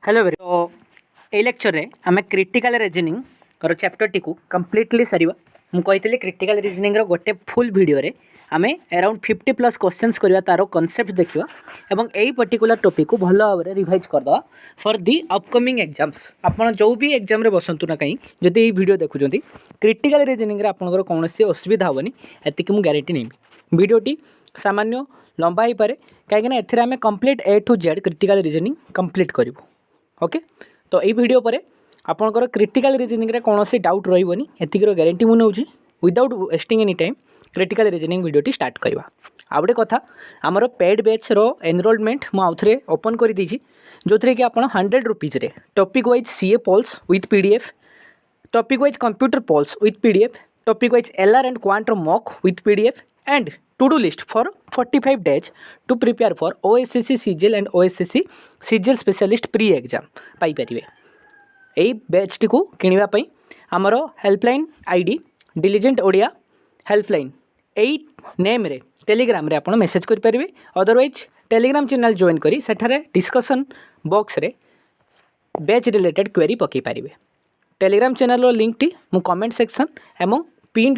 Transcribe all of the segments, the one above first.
Hello very तो ये lecture रे आम critical reasoning chapter T completely सारा मुझे क्रिटिकल रीजनिंग गोटे फुल वीडियो रे आम अराउंड 50+ क्वेश्चंस करवा तार कॉन्सेप्ट देखा और यही पर्टिकुलर टॉपिक को भल भाव में रिवाइज करदे फॉर दी अपकमिंग एग्जाम्स आपड़ जो भी एग्जाम रे बसतु ना कहीं जदि ये वीडियो देखुं क्रिटिकल रीजनिंग रे आपंकर कौन असुविधा हेनी एतिक मुझे गारंटी नहीं वीडियोटी सामान्य लंबा हो पाए कहीं एथिरे आम complete A to Z critical reasoning complete करूँ। ओके तो ये वीडियो पर आपंकर क्रिटिकल रीजनिंग रे कौन सी डाउट रही एतिकर गारंटी मुझे नौची without wasting any time critical reasoning वीडियोटी स्टार्ट करवा। आ गोटे कथा आमर पेड बैच रो एनरोलमेंट मुझे ओपन कर देछि जो थी कि आप 100 रुपीज रे topic wise CA polls with PDF, topic wise computer polls with PDF, topic wise LR and quant mock with PDF and to do list for 45 days to prepare for OSCC CGL and OSCC CGL specialist pre exam पाई परिवे। यही batch टी को किनिबा पई हमरो helpline ID diligent Odia helpline यही name रे टेलीग्राम रे आपण मेसेज कर परिवे। अदरवाइज टेलीग्राम चैनल जॉइन करी सेठारे डिस्कशन बॉक्स रे बैच रिलेटेड क्वेरी पकई परिवे। टेलीग्राम चैनल रो लिंक टी मु कमेंट सेक्शन एवं पिन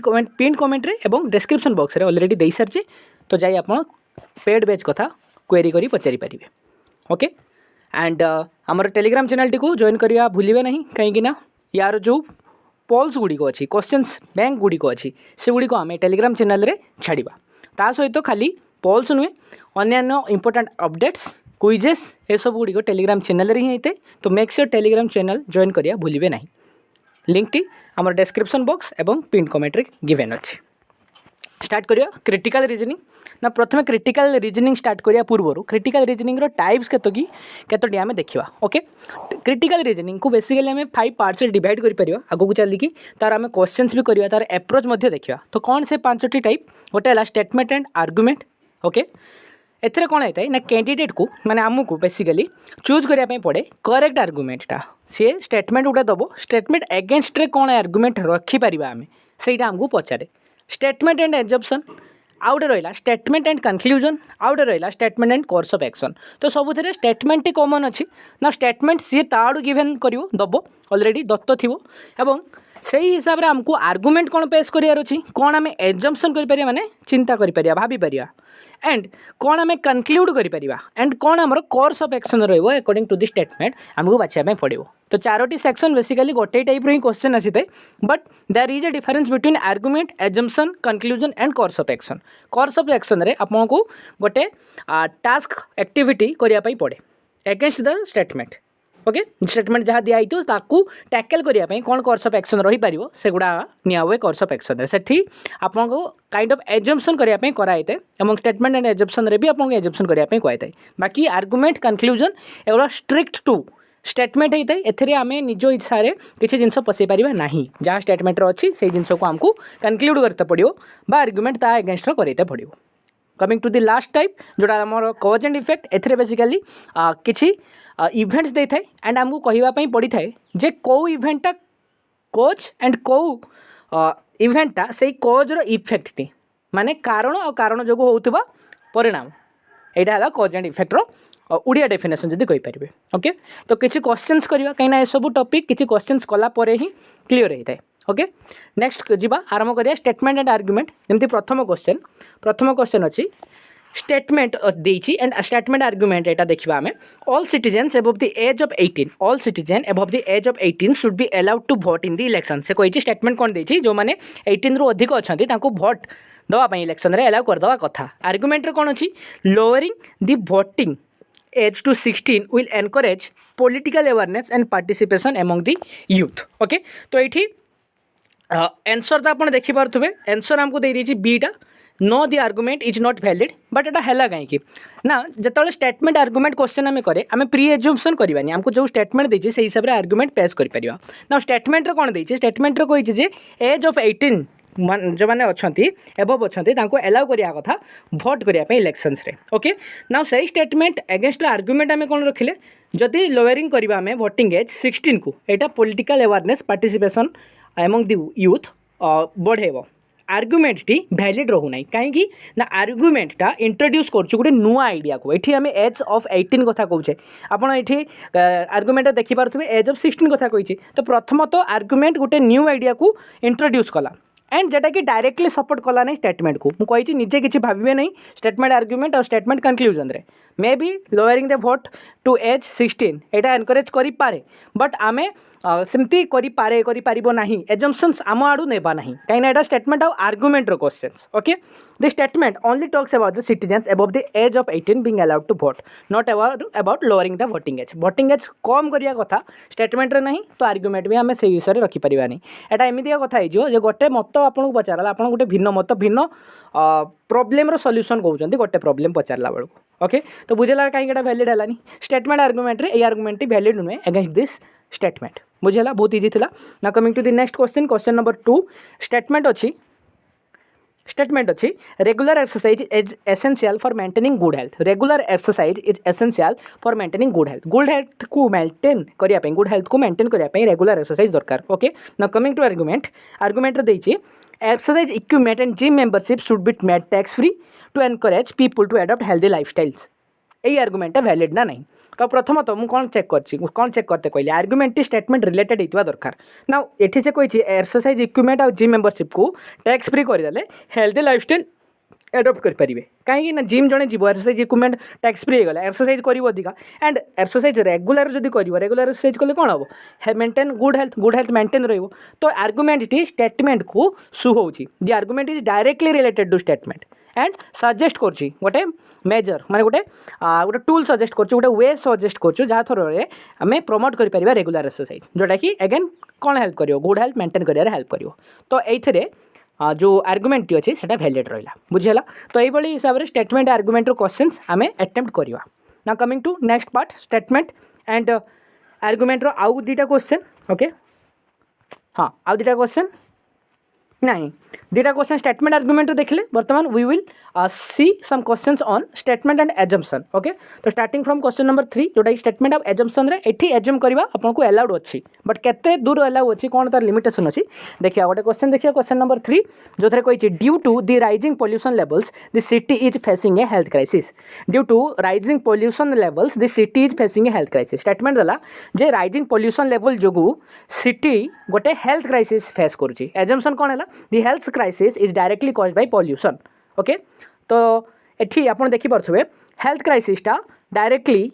कमेंट रे एवं डिस्क्रिप्शन बॉक्स रे ऑलरेडी दे सारी तो जाई आप पेड बैच कथा क्वेरी करी पचारि पारिबे। ओके एंड आमर टेलीग्राम चैनल टी को जॉइन करिया भूलिबे नहीं कहीं यार जो पोल्स गुड़ी को अच्छी क्वेश्चंस बैंक गुड़ी को अच्छी से गुड़ी को आम टेलीग्राम चैनल रे छाड़िबा। ता सहित खाली पोल्स नुहे अन्य इंपोर्टेंट अपडेट्स क्विजेस ये सब गुड़ी को टेलीग्राम चैनल रे ही होते तो make sure Telegram channel join करिया भूलिबे नहीं। लिंक टी आमर डिस्क्रिप्शन बॉक्स एवं पिन कमेंट रे गिवन अच्छी। स्टार्ट करिया क्रिटिकल रीजनिंग ना प्रथम क्रिटिकल रीजनिंग स्टार्ट करिया पूर्व क्रिटिकल रीजनिंग रो टाइप्स केतोटी आमे देखिबा। ओके क्रिटिकल रीजनिंग को बेसिकली आमे 5 पार्ट्स रे डिवाइड करि परिबा आगो को चली कि तार आमे क्वेश्चंस भी करिया तार अप्रोच मध्ये देखिबा। तो कौन से 5टी टाइप गोटे हला स्टेटमेंट एंड आर्गुमेंट। ओके एथरे कौन होता है ना कैंडिडेट को माने आमको बेसिकली चूज करने पड़े करेक्ट आर्गुमेंटा सी स्टेटमेंट गोटे दबो स्टेटमेंट एगेन्स्ट रे कौन आर्गुमेंट रखिपर आम से पचारे स्टेटमेंट एंड एजम्पशन आउटे रहा स्टेटमेंट एंड कनक्लूजन आउटे रहा statement and course of action. तो सबुथ स्टेटमेंट टी कॉमन अच्छी ना स्टेटमेंट सी ताड़ू गिवेन कर दब ऑलरेडी दत्त थी एवं से ही हिसाब से आमको आर्गुमेंट कौन पेश करार अच्छी कौन आम एजम्पशन कर माने चिंता कर भाभी पार एंड कौन आम कनक्लूड कर एंड कौन आमर कोर्स ऑफ एक्शन रही अकॉर्डिंग टू द स्टेटमेंट आमको बाछा पड़ो। तो 4टी सेक्शन बेसिकली गोटे टाइप ही क्वेश्चन आसी थाए but there is a difference between argument assumption conclusion and course of action. Course of action रे आपको गोटे टास्क एक्टिविटी करने पड़े against the statement. Okay statement जहाँ दिखाई ताकू टैकल करने कौन कोर्स ऑफ एक्शन रही पार से गुड़ा निया हुए कोर्स ऑफ एक्शन से आपको काइंड ऑफ एजम्पशन करने कराई था स्टेटमेंट एंड एजम्पशन रे भी आपको एजम्पशन करने कहता है। बाकी आर्गुमेंट कनक्लूजन एगुड़ा स्ट्रिक्ट टू स्टेटमेंट होता है एथे आम निज इच्छा किसी जिन पसई पार ना जहाँ स्टेटमेंट अच्छी से जिन को आमको कनक्लूड करते पड़ो बा आर्गुमेंट ता एगेन्स्ट करते पड़ो। Coming to the last type जोटा आम कॉज एंड इफेक्ट एथे बेसिकली किसी इवेंट्स दे थाए एंड आमको कहवाई पड़ी थाए जे कौ इवेंटा कॉज एंड कौ इवेंटा से कॉज रो इफेक्ट टी माने कारण और कारण जो होता परिणाम यहाँ है कॉज एंड इफेक्ट रो उड़िया डेफिनेशन जब कहींपारे। ओके तो किसी क्वेश्चंस करवा कहीं सब टॉपिक किसी क्वेश्चंस कलापर ही क्लीयर होता है। ओके नेक्स्ट जीवा आरंभ करिया स्टेटमेंट एंड आर्गुमेंट। जमती प्रथम क्वेश्चन अच्छी स्टेटमेंट देछि एंड स्टेटमेंट आर्गुमेंट एटा देखिबा आमे all citizens above the age of 18 all citizen above the age of 18 should be allowed to vote in the election. से कहिछि स्टेटमेंट कोन देछि जो माने 18 रु अधिक अछंती तांको वोट दवा पई इलेक्शन रे अलाउ कर दवा कथा। आर्गुमेंट रे कोन अछि lowering the voting age to 16 will encourage political awareness and participation among the youth. Okay तो एठी आंसर तो आप देखी पारे आंसर आमको दे दीजिए beta know the argument is not valid but एटा है कहीं ना जो स्टेटमेंट आर्गुमेंट क्वेश्चन आम करें आम प्री एज्यूम्पशन करवानी आमको जो स्टेटमेंट देती से हिसाब से आर्गुमेंट पेश कर ना स्टेटमेंट कौन देती स्टेटमेंट कही एज ऑफ 18 जो मैंने अच्छा एबव अच्छा अलाउ करा कथा भोट करने इलेक्शंस रे। ओके ना सही स्टेटमेंट एगेन्स्ट आर्गुमेंट आम कौन रखिले जदि लोअरिंग करवा आम वोटिंग एज 16 को यहाँ political awareness participation among the youth बढ़ेब आर्गुमेंट टी भैलिड रहूना कहीं ना आर्गुमेंटा इंट्रोड्यूस कर नुआ आइडिया को ये आम एज ऑफ 18 कथा कौचे आपड़ ये आर्गुमेंट देखिपे एज ऑफ 16 कथा कही तो प्रथमत आर्गुमेंट गोटे न्यू आइडिया को इंट्रोड्यूस कला एंड जेटा कि डायरेक्टली सपोर्ट कला नहीं स्टेटमेंट को मुझे निजे किसी भावे नहीं स्टेटमेंट आर्गुमेंट और स्टेटमेंट कनक्लूजन रे may be lowering the vote to age 16 एटा एनकरेज करि पारे बट आमे सेमती करि पारे करि पारिबो नाही एजम्पशंस आम आडू नेबा नाही काई ना एटा स्टेटमेंट और आर्गुमेंट रो questions okay the statement only talks about the citizens above the age of 18 being allowed to vote not about lowering the voting age कम करिया कथा स्टेटमेंट रे नहीं तो आर्गुमेंट भी आमे से विषय रे रखि परिबानी एटा एमितिया कथा हे जो जे गोटे मत आपन पचारला आपन गोटे भिन्न मत भिन्न प्रॉब्लम रो सॉल्यूशन कहउचंती गोटे प्रॉब्लम पचारला बेलू ओके तो बुझेला कहीं वैलिड है स्टेटमेंट आर्गुमेंट रे आर्गुमेंट वैलिड नुहे अगेंस्ट दिस स्टेटमेंट बुझेला बहुत इजी थिला ना coming to the next question number 2 statement अच्छी regular exercise is essential for maintaining good health regular exercise is essential for maintaining good health को maintain करिया पे गुड हेल्थ को मेंटेन करिया पे रेगुलर एक्सरसाइज दरकार ओके ना कमिंग टू आर्गुमेंट रे देछि exercise equipment and gym membership should be made tax free to encourage people to adopt healthy lifestyles यही आर्गुमेंट वैलिड ना नहीं तो प्रथमतः मुझे कौन चेक करते कहली आर्गुमेंट स्टेटमेंट रिलेटेड होता दरकार ना ये से कही एक्सरसाइज इक्विपमेंट और जिम मेंबरशिप को टैक्स फ्री करदे हेल्दी लाइफस्टाइल एडप्ट करेंगे कहीं जिम जड़े जीव एक्सरसाइज इक्विपमेंट टैक्स फ्री होगा एक्सरसाइज कर एंड एक्सरसाइज रेगुलर जब कर रेगुलर एक्सरसाइज कले कौन हम मेंटेन गुड हेल्थ मेंटेन रो तो आर्गुमेंट टी स्टेटमेंट को सुहाऊँगी the argument is directly related to statement and suggest कर गोटे मेजर माने गोटे गोटे टूल सजेस्ट कर वे सजेस्ट कर जहाँ थ्रो आम प्रमोट कर रेगुलर एक्सरसाइज जोटा कि अगेन कौन हेल्प कर गुड हेल्थ मेंटेन कर हेल्प कर तो ये जो आर्गुमेंट अच्छे से वैलिड रहा बुझेगा तो ये हिसाब से स्टेटमेंट आर्गुमेंट क्वेश्चंस आम अटेम्प्ट करवा ना coming to next part statement and argument आउ दुटा क्वेश्चन ओके हाँ आउ दुटा क्वेश्चन नहीं दुटा क्वेश्चन स्टेटमेंट आर्गुमेंट देखले बर्तमान we will see some questions on statement and assumption okay तो स्टार्टिंग फ्रॉम क्वेश्चन नंबर 3 जोटा स्टेटमेंट ऑफ एजम्पशन रे एठी एज्यूम करबा आपनको अलाउड अछि बट केते दूर अलाउ अछि कोन तार लिमिटेशन अछि देखिया गोटे क्वेश्चन देखिया क्वेश्चन नंबर 3 जो थरे कहि due to the rising pollution levels the city is facing a health crisis due to rising pollution levels the city is facing a health crisis statement रला J rising pollution level जोगु city गोटे health crisis face करूची assumption कोन हला the health crisis is directly caused by pollution okay तो एठी आपण देखि परथुबे health क्राइसिसटा directly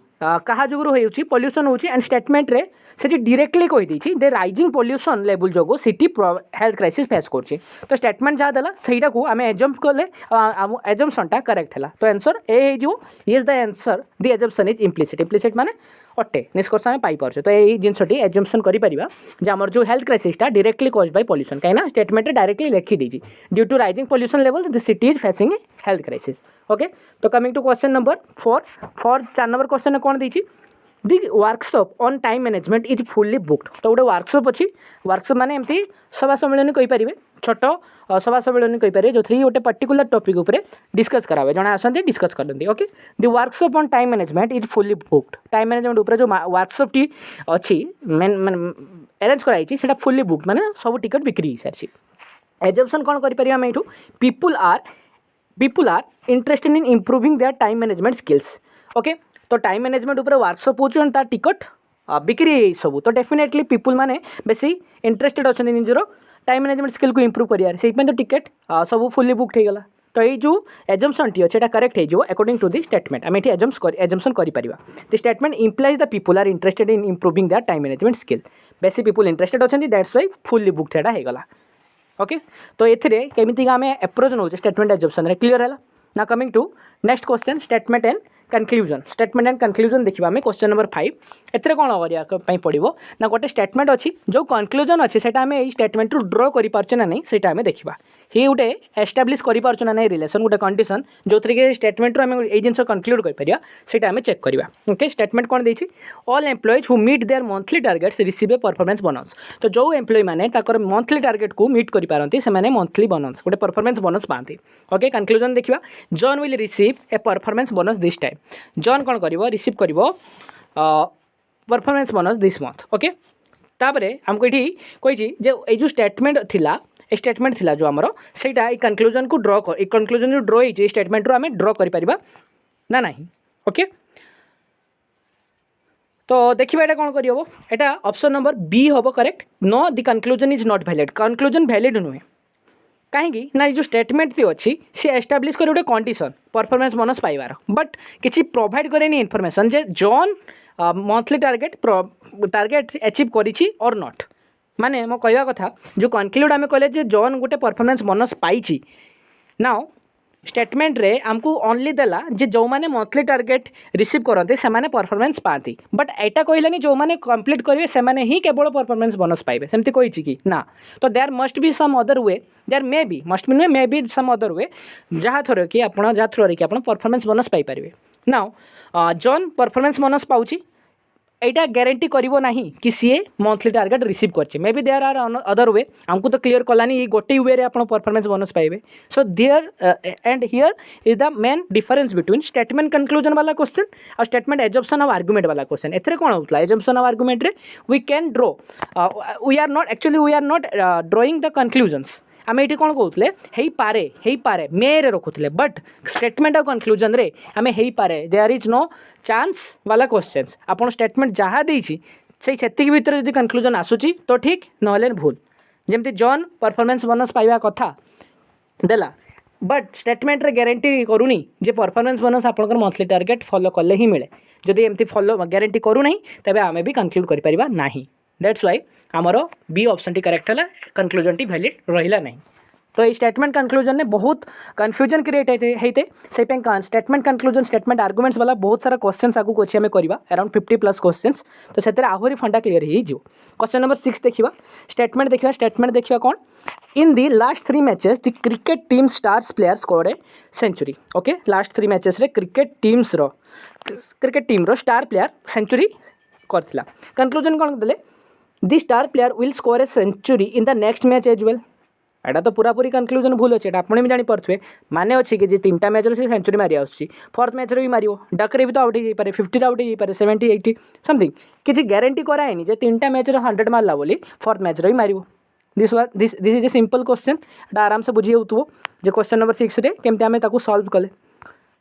कहा जोगु होउची पोल्यूशन होउची एंड स्टेटमेंट रे सेठी डायरेक्टली कहि दिछि दे राइजिंग पोल्यूशन लेवल जोगु सिटी हेल्थ क्राइसिस फेस करछि तो स्टेटमेंट जा देला सेटा को आमे एजम्प करले एजम्पशनटा करेक्ट हला तो आंसर ए हे जो is the answer the assumption is implicit माने अटे निष्कर्ष आम पाई पार्छ तो यही जिनसटी एजम्पशन करिपरिबा जे हमर जो हेल्थ क्राइसिसटा डायरेक्टली कॉज्ड बाय पोल्यूशन कहीं स्टेटमेंट डायरेक्टली लिखि दीजिए due to rising pollution level the city is facing a health crisis okay तो coming to question number 4 4 number question कौन दी the workshop on time management is fully booked तो गोटे workshop अच्छी workshop माने एमती सभा सम्मेलन कहींपारे छोट सभा सम्मेलन कहींपारे जो थ्री गोटे पर्टिकुलर टॉपिक उपर डिस्कस करावे जड़े आसते डिस्कस करते okay the workshop on time management is fully booked time management उपर जो वर्कशॉप टी अच्छी अरेंज कराई से फुल्ली बुक्ड माने सब टिकट बिक्री सारी एजम्पशन कौन करें people are interested in improving their time management skills okay तो टाइम मैनेजमेंट उपर वर्कशॉप हो तार टिकट बिक्री सब तो डेफिनेटली पीपुल माने बेसी इंटरेस्टेड अच्छा निजर टाइम मैनेजमेंट स्किल को इम्प्रूव करियार से तो टिकट सब फुल्ली बुक्ड हो गला तो ये जो एजम्पशन टी अच्छे करेक्ट हो अकॉर्डिंग टू दी स्टेटमेंट आम ये एजम्पशन करें the statement implies the people are interested in improving their time management skill बेसी पीपुल इंटरेस्टेड अच्छा दैट्स वाई फुल्ली बुक्ड एटा हो गला ओके तो ये केमिति आम approach now statement assumption clear है ना coming to next question statement and conclusion देखा आम क्वेश्चन नंबर 5 एथरे कौन करने पड़ो ना गोटे स्टेटमेंट अच्छी जो कनक्लूजन अच्छी से आम यही स्टेटमेंट ड्र कर ना नहीं से आम देखा ही गोटे एस्टाब्लीश कर ना रिलेसन गोटे कंडीशन जो थी कि स्टेटमेंट आम ये जिन कनक्लूड कर आम चेक करवा ओके स्टेटमेंट कौन देती all employees who meet their monthly targets receive a performance bonus तो जो एम्प्लॉय मैंने मंथली टार्गेट को मीट करपारती से मंथली बोनस गोटे परफॉर्मेंस बोनस पाती ओके कनक्लूजन देखा John will receive a performance bonus this time John कौन कर रिसीव कर performance bonus this month okay तापर आमको ये कही जो स्टेटमेंट थिला स्टेटमेंट थिला जो आमर सेटा ए कंक्लूजन को ड्र कर कंक्लूजन जो ड्र होई स्टेटमेंट रो आम ड्र कर परिबा ना नहीं। ओके तो देखिए एटा कौन करहब एटा ऑप्शन नंबर बी हम correct. Know the conclusion is not valid conclusion valid नुहे कहीं ना जो स्टेटमेंट थी अच्छी सी एस्टाब्लीश कर गोटे कंडीशन परफॉर्मेंस बोनस पाइबार बट किसी प्रोवाइड करेनी इनफॉरमेशन जे जॉन मंथली टार्गेट अचीव करिछि और नॉट माने मो कहवा कथा जो कनक्लूड आम कहले जे जॉन गोटे परफॉर्मेंस बोनस पाई नाउ स्टेटमेंट रे आमको ओनली देला जे जो माने मंथली टार्गेट रिसीव करते से माने परफॉर्मेंस पाती बट एटा कहलानी जो माने कंप्लीट करेंगे से माने ही केवल परफॉर्मेंस बोनस पाइबे सेमती कही कि ना तो there must be some other way there may be must be नुहे मे बी सम अदर वे जहाँ थ्रो कि आप जहाँ थ्रो कि आप परफॉर्मेंस बोनस पाइपर। नाउ जॉन परफॉर्मेंस बोनस पाउची एटा ग्यारंटी करिवो नहीं कि सीए मंथली टार्गेट रिसीव करछे may be there are other way हमको तो क्लियर कलानी ये गोटे वे रे आपण परफॉर्मेंस बोनस पाइबे। So there and here is the main difference between statement conclusion वाला क्वेश्चन और स्टेटमेंट एजम्पशन ऑफ आर्गुमेंट वाला क्वेश्चन। एथरे कोन होतला एजम्पशन ऑफ आर्गुमेंट रे we can draw we are not drawing the conclusions आम ये कौन कहते हो पारे मे रे रखुले बट स्टेटमेंट ऑफ कंक्लूजन रे आम हो पारे देयर इज नो चांस वाला क्वेश्चंस आपन स्टेटमेंट जहाँ देती से भितर जो कंक्लूजन आसूची तो ठीक नहले भूल जमती जॉन परफॉर्मेंस बोनस पाइबा कथा देला बट स्टेटमेंट रे ग्यारंटी करूनी जे परफॉर्मेंस बोनस आपनकर मंथली टार्गेट फॉलो कले ही मिले जदि एमती फॉलो ग्यारंटी करू नहीं तबे आमे भी कंक्लूड करि परिबा नाही। दैट्स वाई आमर बी ऑप्शन टी करेक्ट है कंक्लूजन टी वैलिड रहिला नहीं। तो ये स्टेटमेंट कंक्लूजन ने बहुत कन्फ्यूजन क्रिएट होते से स्टेटमेंट कंक्लूजन स्टेटमेंट आर्गुमेंट्स वाला बहुत सारा क्वेश्चंस आगू अच्छे आम करवा अराउंड 50+ क्वेश्चंस तो से आहरी फंडा क्लियर हो। क्वेश्चन नंबर 6 देखा स्टेटमेंट देखा कौन in the last 3 matches the cricket team stars player scored a century. Okay last 3 matches रे क्रिकेट टीम रो स्टार प्लेयर सेंचुरी करथिला कंक्लूजन कौन देले the star player will score a century in the next match as well. एटा तो पूरापूरी conclusion भूल अच्छे आपने भी जानीपे माने अच्छे कि 3टा मैच से सेंचुरी मारी आसी फोर्थ मैच भी मार डकरे भी तो आउट हो पारे 50 आउट हो पारे 70 80 समथिंग किसी ग्यारंटी कराएनी जे 3टा मैच 100 मारला बोली फोर्थ मैच भी मार this is a simple question आराम से बुझी हो जो क्वेश्चन नंबर 6 रे केमती आमे ताकू सॉल्व कले।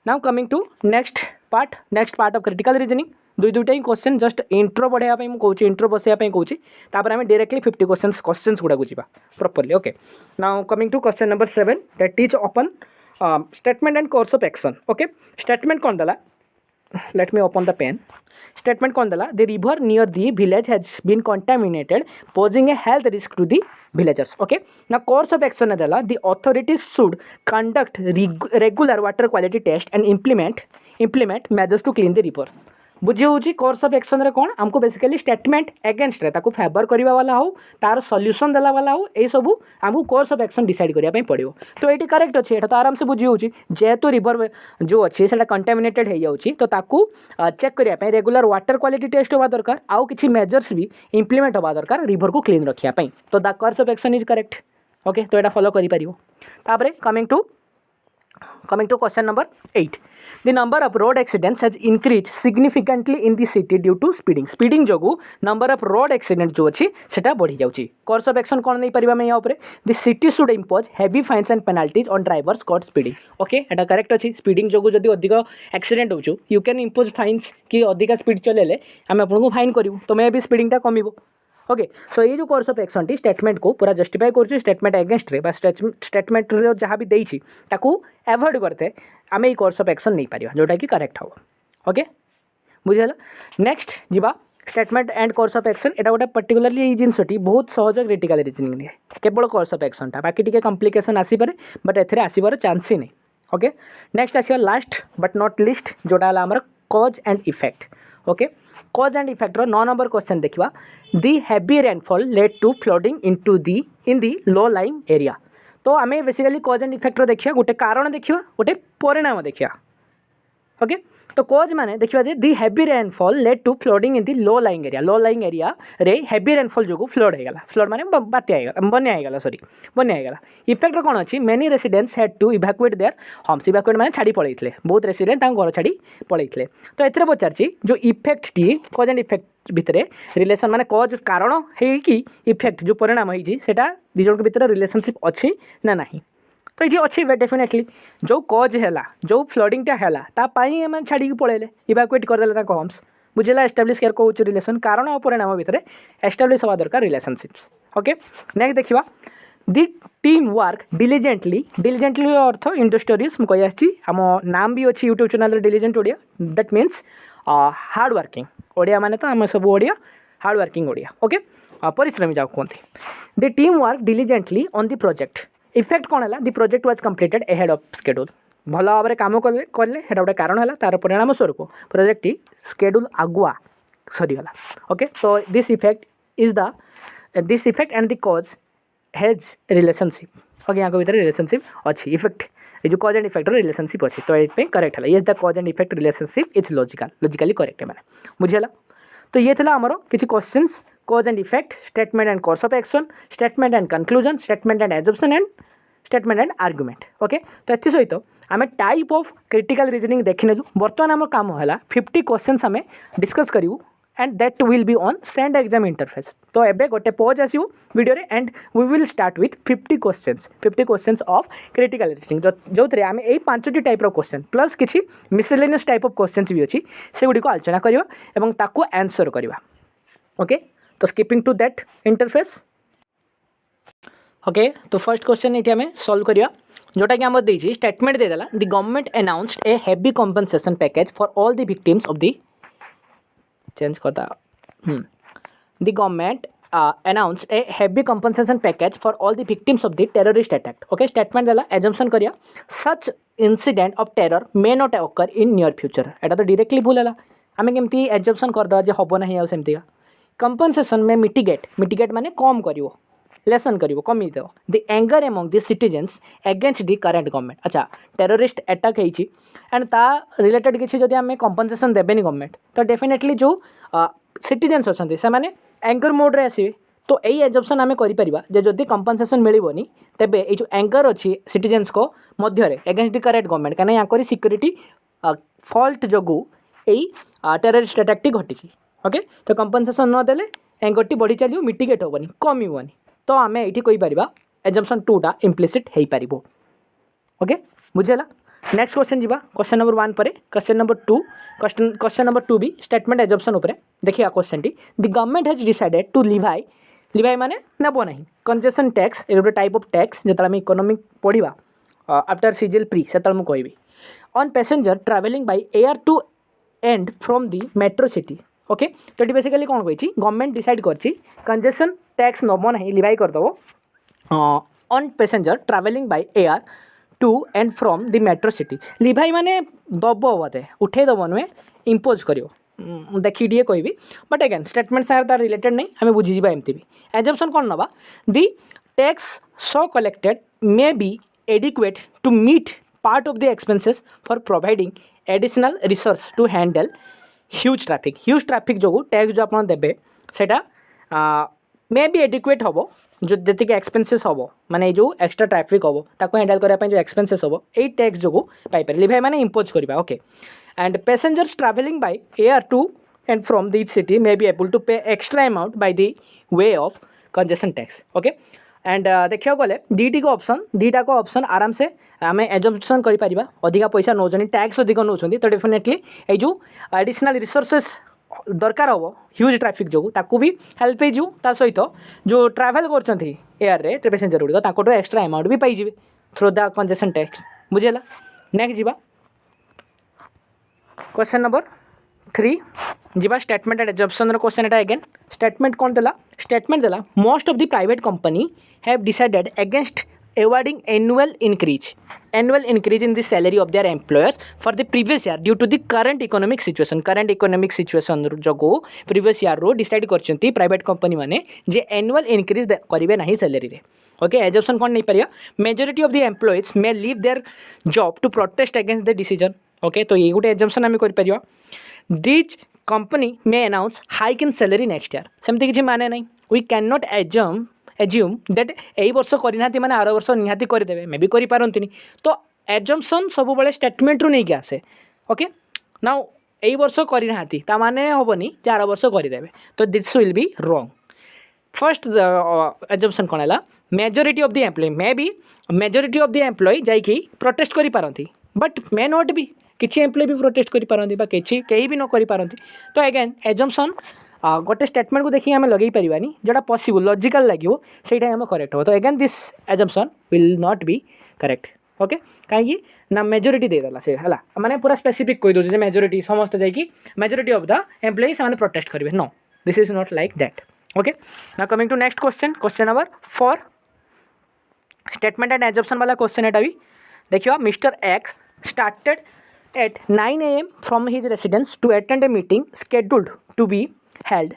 Now coming to next part of critical reasoning दुईटा ही क्वेश्चन जस्ट इंट्रो बढ़ाई मुझे इंट्रो बसैया कहूँ आम डायरेक्टली 50 क्वेश्चन गुड़ा को जा properly. Okay now coming to question number 7 that is open statement and course of action. Okay statement कौन देला let me open the pen statement कौन देला the river near the village has been contaminated posing a health risk to the villagers. Okay ना course of action देला the authorities should conduct regular water quality test and implement measures to clean the river. बुझी हूँ course of action रे कौन आमको basically statement against रे ताको favour करवा वाला हो तार सॉल्यूशन देला वाला हो ये सब आमको कोर्स ऑफ एक्शन डिसाइड करने पड़ो। तो ये करेक्ट अच्छे तो आराम से बुझी हूँ जेहेतु रिवर जो अच्छे से कंटामिनेटेड हो जाऊँगी तो ताकू चेक करने रेगुलर वाटर क्वालिटी टेस्ट होगा दरकार आउ किसी मेजर्स भी इम्प्लीमेंट होगा दरकार रिवर को क्लीन रखापी तो the course of action is correct. Okay तो यहाँ फॉलो कर coming to question number 8 the number of road accidents has increase significantly in the city due to speeding जो नंबर ऑफ रोड एक्सीडेंट जो अच्छी से बढ़ी जाऊँगी। कोर्स ऑफ एक्शन कौन नहीं पारिबा मैं यहाँ the city should impose heavy fines and penalties on drivers caught speeding. Okay एटा करेक्ट अच्छी स्पीडिंग जो जब अधिक एक्सीडेंट हो यू कैन इम्पोज फाइन्स कि अधिक स्पीड चलेले आम आपको फाइन करूँ तो मे भी स्पीडिंगटा कमिबो। ओके सो ये जो course of action T statement को पूरा जस्टिफाई कर स्टेटमेंट एगेन्स्ट रे स्टेटमेंट जहाँ भी देती एवॉइड करते आम ये कोर्स ऑफ एक्शन नहीं पारिबा जोटा कि करेक्ट हो। ओके बुझीगला नेक्स्ट जीवा statement and course of action एटा गोटे पर्टिकुलरली ये जिनसटी बहुत सहज क्रिटिकल रीजनिंग नहीं केवल कोर्स ऑफ एक्शन बाकी टी कम्प्लिकेशन आसीपे बट एथे आसबार चांस ही नहीं। ओके नेक्स्ट आसवा लास्ट बट नॉट लिस्ट जोटा आमर cause and effect. Okay cause and effect 9 number question देखा the heavy rainfall led to flooding in the low lying area. तो आम बेसिकली कॉज एंड इफेक्ट देखिए गोटे कारण देखिए गोटे परिणाम देखिए। ओके तो कॉज माने देखिबा जे the heavy rainfall led to flooding in the low lying area रे हेवी रेनफॉल जो फ्लड हो गला फ्लड माने बात्या हो गला बन्या हो गला सॉरी बन्या हो गला इफेक्ट कोन अछि many residents had to evacuate their homes evacuate माने छाड़ी पळैथिले बहुत रेसिडेंट तां घर छाड़ी पळैथिले तो एथरे पचारछि जो effect T cause and effect भितरे रिलेशन माने कॉज कारण हे कि इफेक्ट जो परिणाम होई सेटा दी जन के भितर रिलेशनशिप अछि ना नाही तो ये अच्छी डेफिनेटली जो कज है जो फ्लडिंगटा है छाड़ी पलैले इवैक्यूएट करदे होम्स बुझेगा एस्टाब्लीश केयर कौच रिलेशन कारण और परिणाम भितर एस्टाब्लीश हवा दरकार रिलेशनशिप्स ओके नेक्स्ट देखा दि टीम वर्क डिलिजेंटली अर्थ इंडस्ट्रियस मुझे कही आम नाम भी अच्छी YouTube channel diligent Odia that means hard working Odia माने तो आम सब Odia hard working Odia okay परिश्रमी जाओ कहते the team work diligently on the project effect कौन है the project was completed ahead of schedule भल भाव में कम कले कले गोटे कारण है तार परिणाम स्वरूप प्रोजेक्ट स्केड्यूल आगुआ सरीगला okay so this effect and the cause has relationship okay यहाँ भीतर रिलेशनशिप अच्छी इफेक्ट ये जो कॉज एंड इफेक्ट रिलेशनशिप अच्छी तो ये करेक्ट है ये the cause and effect relationship is logically correct है मैंने बुझेगा तो ये था आमर किसी questions cause and effect statement and course of action statement and conclusion statement and assumption and statement and argument okay तो एथि सहित आम टाइप ऑफ क्रिटिकल रीजनिंग देखने बर्तमान आम काम है 50 क्वेश्चंस आम डिस्कस करूँ and that will be on send exam interface तो एबे गोटे पॉज आसो वीडियो रे and we will start with 50 questions of critical reasoning जो थे आम यही 5टी टाइप क्वेश्चन प्लस किसी मिसलेनियस टाइप ऑफ क्वेश्चंस भी अच्छी से गुड़ी आलोचना करवा एवं ताकू आंसर करवा ओके तो skipping to that interface okay तो फर्स्ट क्वेश्चन ये आम सॉल्व करवा जोटा कि आम देती स्टेटमेंट देदेला the government announced a heavy compensation package for all the victims of the change करता the government announced a heavy compensation package for all the victims of the terrorist attack okay statement देला assumption करिया such incident of terror may not occur in near future एटा तो directly भूल है आम केमती assumption करदे जे हबो नहीं आ सेमती compensation में mitigate माने कम करिवो लेसन करिवो कमी देव the anger among the citizens against the current government अच्छा टेररिस्ट अटैक होती एंड ता रिलेटेड किसी जदि आम कंपनसेशन देबेनी गवर्नमेंट तो डेफिनेटली जो सिटीजन्स अच्छा से मैंने एंगर मोड रे आसवे तो यही एजम्पशन आम कर जदि कंपनसेशन मिलनी तेबे ये जो एंगर अच्छी सिटीजन्स को मध्य एगेंस्ट द करेंट गवर्नमेंट कहीं यहाँ सिक्योरिटी फॉल्ट जो यही टेररिस्ट अटैक घटी ओके तो कंपनसेशन नदेले एंगर टी बढ़ी चलो मिटिगेट हेनी कमी तो आम ये कहीपर एजम्पशन 2टा इम्प्लिसिट हो पार ओके बुझेगा नेक्स्ट क्वेश्चन जी क्वेश्चन नंबर 1 पर क्वेश्चन नंबर 2 क्वेश्चन नंबर 2 भी स्टेटमेंट एजम्पशन उपर देखिए क्वेश्चन टी the government has decided to levy माने नेब ना कंसेशन टैक्स ये गोटे टाइप ऑफ टैक्स जो आम इकोनॉमिक पढ़ा आफ्टर सीजीएल प्री से मुझे कहबी on passenger travelling by air to and from the metro city okay तो ये बेसिकली कौन कही गवर्नमेंट डिसाइड कर कंसेशन टैक्स नब ना लिवाई करदेव on passenger travelling by air to and from the metro city लिवाई माने दब बोधे उठे दब नुहे इम्पोज कर देखी टे कहबी बट अगेन स्टेटमेंट सारे तार रिलेटेड नहीं आम बुझीजा एमती भी एजम्पशन कौन नवा the tax so collected may be adequate to meet part of the expenses for providing additional resource to handle huge traffic जो टैक्स जो आप देवे सेटा मे बी एडिक्वेट हम जो जी एक्सपेंसेस हम माने जो एक्स्ट्रा ट्रैफिक हम ताको हैंडल करने जो एक्सपेंसेस हम यही टैक्स जो पाइपर लिवाई माने इम्पोज करवा okay and passengers travelling by air to and from this city may be able to pay extra amount by the way of congestion tax okay and देखा गले दुईटा को ऑप्शन आराम से आम एजम्पशन कर अधिका पैसा नौ टैक्स अधिक नौ तो डेफिनेटली ये जो एडिशनल रिसोर्सेस दरकार हम ह्यूज ट्रैफिक जो ताकू भी हेल्प हो सहित जो ट्रैवल कर एयर रे पैसेंजर गुड़िक एक्स्ट्रा अमाउंट भी पाई थ्रू द कंजेशन टैक्स बुझेगा नेक्स्ट जी क्वेश्चन नंबर 3 जी स्टेटमेंट एंड एजम्पशन क्वेश्चन एटा अगेन स्टेटमेंट कौन देला स्टेटमेंट देला most of the private company have decided against awarding annual increase in the salary of their employers for the previous year due to the current economic situation जो previous year रो decide करछंती private company माने जे annual increase करिवे नाही salary रे okay assumption कोन नहीं परिया majority of the employees may leave their job to protest against the decision okay तो ये गोटे एजम्पशन आम कर this company may announce hike in salary next year सेमती किसी माने नहीं we can not assume that यही वर्ष करना मैंने आर वर्ष निहाती करदे मे भी करें तो एजम्पशन सब स्टेटमेंट रू नहीं आसे ओके नाउ यही वर्ष करना माने हेनी जे आर वर्ष करदे तो this will be wrong first assumption कौन है majority of the employee may be majority of the employee जाइए प्रोटेस्ट करि पारंती बट मे नॉट बी किसी एम्प्लॉय भी प्रोटेस्ट करि पारंती बा किसी कहीं भी न करि पारंती तो अगेन एजम्पशन गोटे स्टेटमेंट को देखिए आम लगे पारानी जोटा पॉसिबल लॉजिकल लगे से आम करेक्ट हो तो again this assumption will not B correct okay कहीं ना मेजोरिटी देदेला से है मैंने पूरा स्पेसिफिक कही दूसरे मेजोरिटी समस्त जाकि मेजोरिटी ऑफ द एम्प्लॉय से प्रोटेस्ट करेंगे no this is not like that okay now coming to next question number 4 statement and assumption वाला क्वेश्चन एटा भी देखिए mister X started at 9 a.m. from his residence to attend a meeting scheduled to be held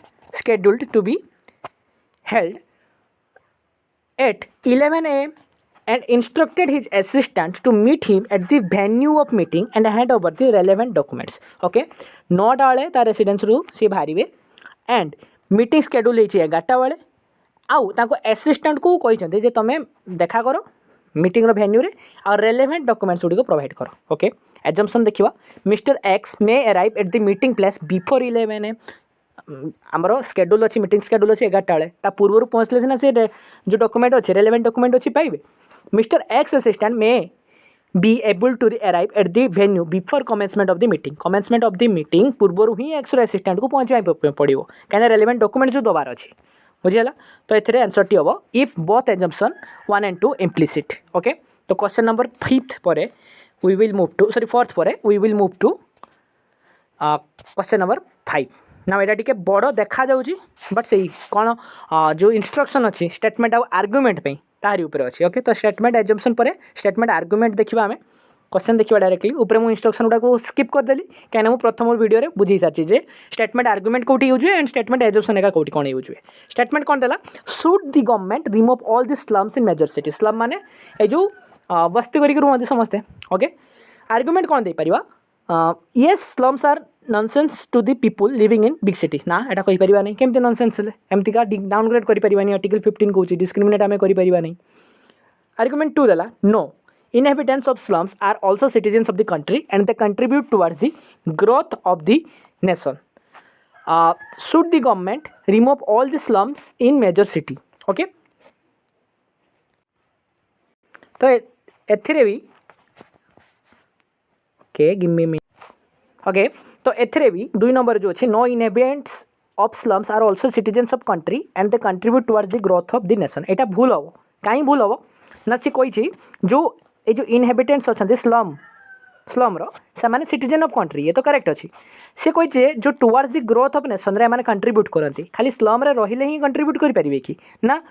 at 11 a.m. and instructed his assistant to meet him at the venue of meeting and hand over the relevant documents. Okay, 9टा बेले तार residence रू सी बाहर and meeting schedule होती 11टा बेले आउ ताको assistant को कहते जे तुम देखा करो मीटिंग भेन्यू रे और रेलेवेंट डॉक्यूमेंट्स गुडी को प्रोवाइड करो ओके एजम्पशन देखिवा mister X may arrive at the meeting place before 11 am आमर स्केड्यूल अच्छी मीटिंग स्केड्यूल अच्छी 11टा बेले ता पूर्व पहुँचले सीना से जो डॉक्यूमेंट अच्छे रेलेवेंट डॉक्यूमेंट अच्छी पाइबे mister X assistant may be able to arrive at the venue before commencement of the meeting पूर्व ही एक्स असिस्टेंट को पहुँचा पड़ो कहीं रेलेवेंट डॉक्यूमेंट जो दबार अच्छी बुझीगला तो ये आंसर टी हम if both assumption 1 and 2 implicit okay तो क्वेश्चन नंबर 5th पर we will move to 4th पर we will move to question number 5 ना यहाँ टे बड़ देखा जाऊँगी बट से कौन जो इंस्ट्रक्शन अच्छी स्टेटमेंट आउ आर्गुमेंट तारी उपर अच्छी ओके तो स्टेटमेंट एजम्पशन पर स्टेटमेंट आर्गुमेंट देखा आम क्वेश्चन देखा डायरेक्टली ऊपर मुझे इंस्ट्रक्शन गुड़ा को स्किप करदेली कहीं मुझे प्रथम वीडियो में बुझी सारी जे स्टेटमेंट आर्गुमेंट कौटी यूज एंड स्टेटमेंट एजम्पशन एका कौटी कौन यूज स्टेटमेंट कौन देला should the government remove all the slums in major city slum माने ए जो बस्ती करके रुहती समस्ते ओके आर्गुमेंट कौन दे पारिबा yes slums are nonsense to the people living in big city ना एटा कहि परिबा नहीं केमते नॉनसेंस ले एमती का डाउनग्रेड करि परिबा नहीं आर्टिकल 15 कहूँ डिस्क्रिमिनेट आमे करि परिबा नहीं आर्गुमेंट 2 देला no inhabitants of slums are also citizens of the country and they contribute towards the growth of the nation. Should the government remove all the slums in major city? Okay. तो एथिरे भी okay give me okay तो एथिरे भी 2 number जो अच्छे no inhabitants of slums are also citizens of country and they contribute towards the growth of the nation. एटा भूल हम कहीं भूल हम ना सी कही जो ये जो इनहेबिटेंट्स अच्छा स्लम से माने सिटीजन ऑफ कंट्री ये तो करेक्ट अच्छी सी कही जो towards the growth of nation रे माने कंट्रीब्यूट करती खाली स्लम रे रहिले ही कंट्रीब्यूट कर पारिबे कि ना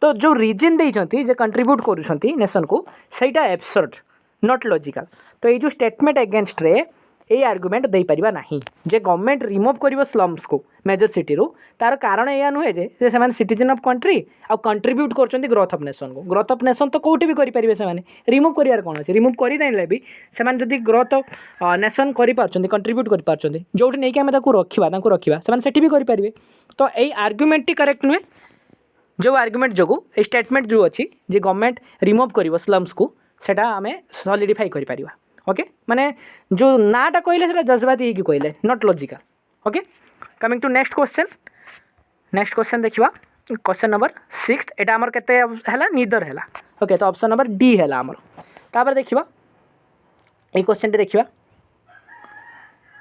तो जो रीजन देइछंती जे कंट्रीब्यूट करूछंती नेशन को सेटा एब्सर्ड नॉट लॉजिकल तो ये जो स्टेटमेंट अगेंस्ट रे ये आर्गुमेंट दे पारिबा नहीं जे गवर्नमेंट रिमूव करिवो स्लम्स को मेजर सिटी रू तार कारण या नुहे जे से माने सिटीजन ऑफ कंट्री आ कंट्रीब्यूट करछंती ग्रोथ ऑफ नेशन को ग्रोथ ऑफ नेशन तो कोठी भी करि परिबे से माने रिमूव करियार कोन अछि रिमूव करि देले भी से माने जदी ग्रोथ ऑफ नेशन करि पारछंती कंट्रीब्यूट करि पारछंती जोठी नै कि हम ताकू रखिबा से माने सेठी भी करि परिबे तो एई आर्गुमेंट टी करेक्ट नुहे जो आर्गुमेंट जोगु ए स्टेटमेंट जो अछि जे गवर्नमेंट रिमूव करिवो स्लम्स को सेटा हमें सॉलिडिफाई करि परिबा ओके माने जो नाटा कहले से जज्बाती ही कहले not logical okay coming to next question देखिबा क्वेश्चन नंबर 6 एटा हमर केते हैला नीदर हैला ओके तो ऑप्शन नंबर डी हैला हमर तापर देखिबा ए क्वेश्चन टे देखिबा